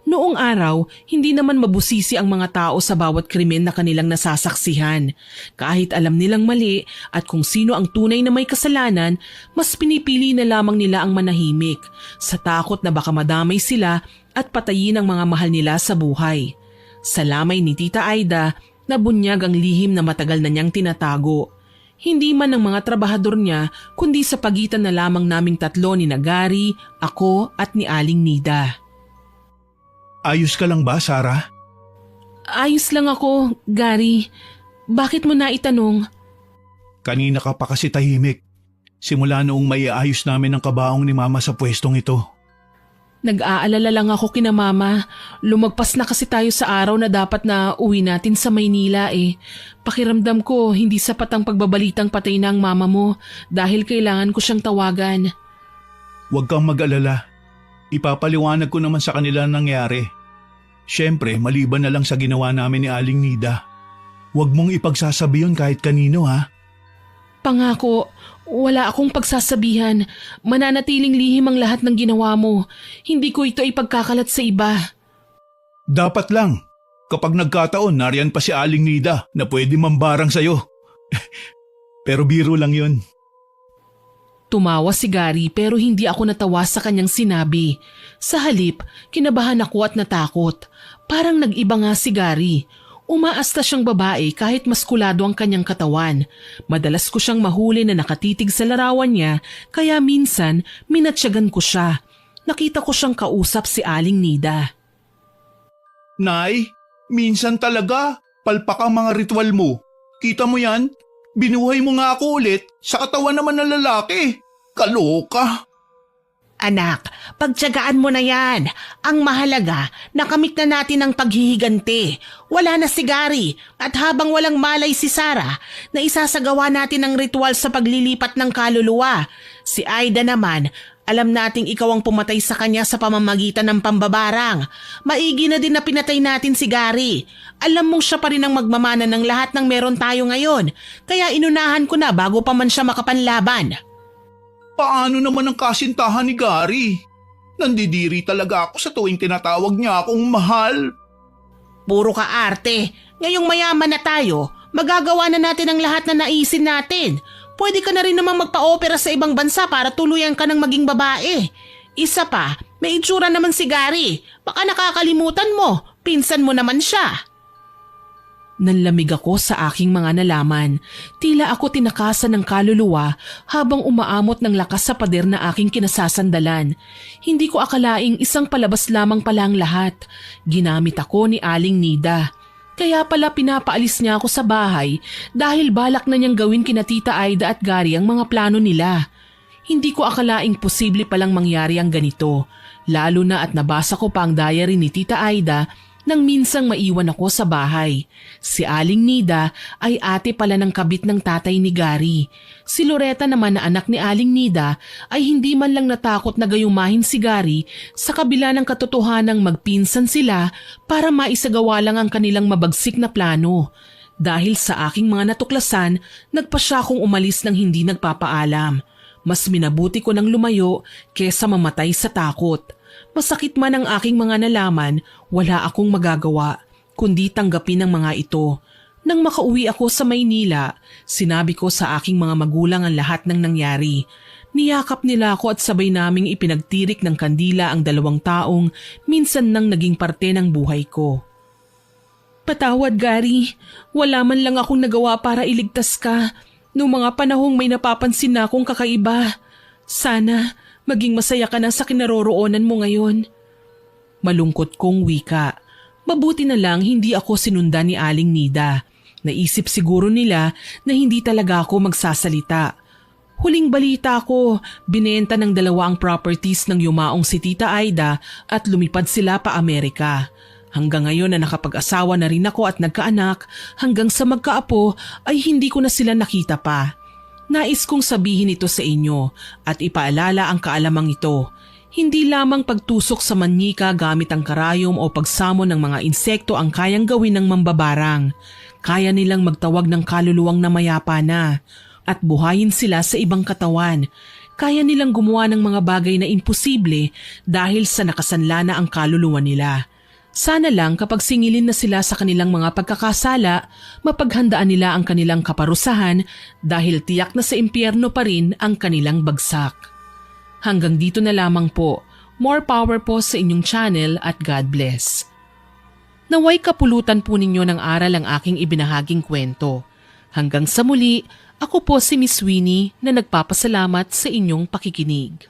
Noong araw, hindi naman mabusisi ang mga tao sa bawat krimen na kanilang nasasaksihan. Kahit alam nilang mali at kung sino ang tunay na may kasalanan, mas pinipili na lamang nila ang manahimik sa takot na baka madamay sila at patayin ang mga mahal nila sa buhay. Sa lamay ni Tita Aida, nabunyag ang lihim na matagal na niyang tinatago. Hindi man ng mga trabahador niya, kundi sa pagitan na lamang naming tatlo ni Gary, ako at ni Aling Nida. Ayos ka lang ba, Sarah? Ayos lang ako, Gary. Bakit mo na itanong? Kanina ka pa kasi tahimik. Simula noong maiayos namin ang kabaong ni Mama sa pwestong ito. Nag-aalala lang ako kina Mama. Lumagpas na kasi tayo sa araw na dapat na uwi natin sa Maynila eh. Pakiramdam ko hindi sapat ang pagbabalitang patay na ang mama mo dahil kailangan ko siyang tawagan. Huwag kang mag-alala. Ipapaliwanag ko naman sa kanila ang nangyari. Siyempre, maliban na lang sa ginawa namin ni Aling Nida. Huwag mong ipagsasabi yun kahit kanino ha. Pangako, wala akong pagsasabihan. Mananatiling lihim ang lahat ng ginawa mo. Hindi ko ito ipagkakalat sa iba. Dapat lang. Kapag nagkataon, nariyan pa si Aling Nida na pwede mambarang sa'yo. Pero biro lang yun. Tumawa si Gary pero hindi ako natawa sa kanyang sinabi. Sa halip, kinabahan ako at natakot. Parang nag-iba nga si Gary. Umaasta siyang babae kahit maskulado ang kanyang katawan. Madalas ko siyang mahuli na nakatitig sa larawan niya kaya minsan minatsyagan ko siya. Nakita ko siyang kausap si Aling Nida. Nay, minsan talaga, palpak ang mga ritual mo. Kita mo yan? Binuhay mo nga ako ulit sa katawan naman ng lalaki. Kaloka. Anak, pagtiyagaan mo na yan. Ang mahalaga, nakamit na natin ang paghihiganti. Wala na si Gary at habang walang malay si Sarah, na isasagawa natin ang ritual sa paglilipat ng kaluluwa. Si Aida naman, alam nating ikaw ang pumatay sa kanya sa pamamagitan ng pambabarang. Maigi na din na pinatay natin si Gary. Alam mong siya pa rin ang magmamana ng lahat ng meron tayo ngayon. Kaya inunahan ko na bago pa man siya makapanlaban. Paano naman ang kasintahan ni Gary? Nandidiri talaga ako sa tuwing tinatawag niya akong mahal. Puro ka arte. Ngayong mayaman na tayo, magagawa na natin ang lahat na naisin natin. Pwede ka na rin namang magpa-opera sa ibang bansa para tuluyan ka ng maging babae. Isa pa, may itsura naman si Gary. Baka nakakalimutan mo, pinsan mo naman siya. Nanlamig ako sa aking mga nalaman. Tila ako tinakasan ng kaluluwa habang umaamot ng lakas sa pader na aking kinasasandalan. Hindi ko akalaing isang palabas lamang pala ang lahat. Ginamit ako ni Aling Nida. Kaya pala pinapaalis niya ako sa bahay dahil balak na niyang gawin kina Tita Aida at Gary ang mga plano nila. Hindi ko akalaing posible palang mangyari ang ganito. Lalo na at nabasa ko pa ang diary ni Tita Aida nang minsang maiwan ako sa bahay. Si Aling Nida ay ate pala ng kabit ng tatay ni Gary. Si Loretta naman na anak ni Aling Nida ay hindi man lang natakot na gayumahin si Gary sa kabila ng katotohanang magpinsan sila para maisagawa lang ang kanilang mabagsik na plano. Dahil sa aking mga natuklasan, nagpa siya kong umalis ng hindi nagpapaalam. Mas minabuti ko nang lumayo kesa mamatay sa takot. Masakit man ang aking mga nalaman, wala akong magagawa, kundi tanggapin ang mga ito. Nang makauwi ako sa Maynila, sinabi ko sa aking mga magulang ang lahat ng nangyari. Niyakap nila ako at sabay naming ipinagtirik ng kandila ang 2 taong minsan nang naging parte ng buhay ko. Patawad, Gary. Wala man lang akong nagawa para iligtas ka. Noong mga panahong may napapansin na akong kakaiba. Sana maging masaya ka na sa kinaroroonan mo ngayon. Malungkot kong wika. Mabuti na lang hindi ako sinundan ni Aling Nida. Naisip siguro nila na hindi talaga ako magsasalita. Huling balita ko, binenta ng 2 ang properties ng yumaong si Tita Aida at lumipad sila pa Amerika. Hanggang ngayon na nakapag-asawa na rin ako at nagkaanak, hanggang sa magkaapo ay hindi ko na sila nakita pa. Nais kong sabihin ito sa inyo at ipaalala ang kaalamang ito. Hindi lamang pagtusok sa manika gamit ang karayom o pagsamon ng mga insekto ang kayang gawin ng mambabarang. Kaya nilang magtawag ng kaluluwang na mayapa na at buhayin sila sa ibang katawan. Kaya nilang gumawa ng mga bagay na imposible dahil sa nakasanla na ang kaluluwa nila. Sana lang kapag singilin na sila sa kanilang mga pagkakasala, mapaghandaan nila ang kanilang kaparusahan dahil tiyak na sa impyerno pa rin ang kanilang bagsak. Hanggang dito na lamang po. More power po sa inyong channel at God bless. Naway kapulutan po ninyo ng aral ang aking ibinahaging kwento. Hanggang sa muli, ako po si Miss Winnie na nagpapasalamat sa inyong pakikinig.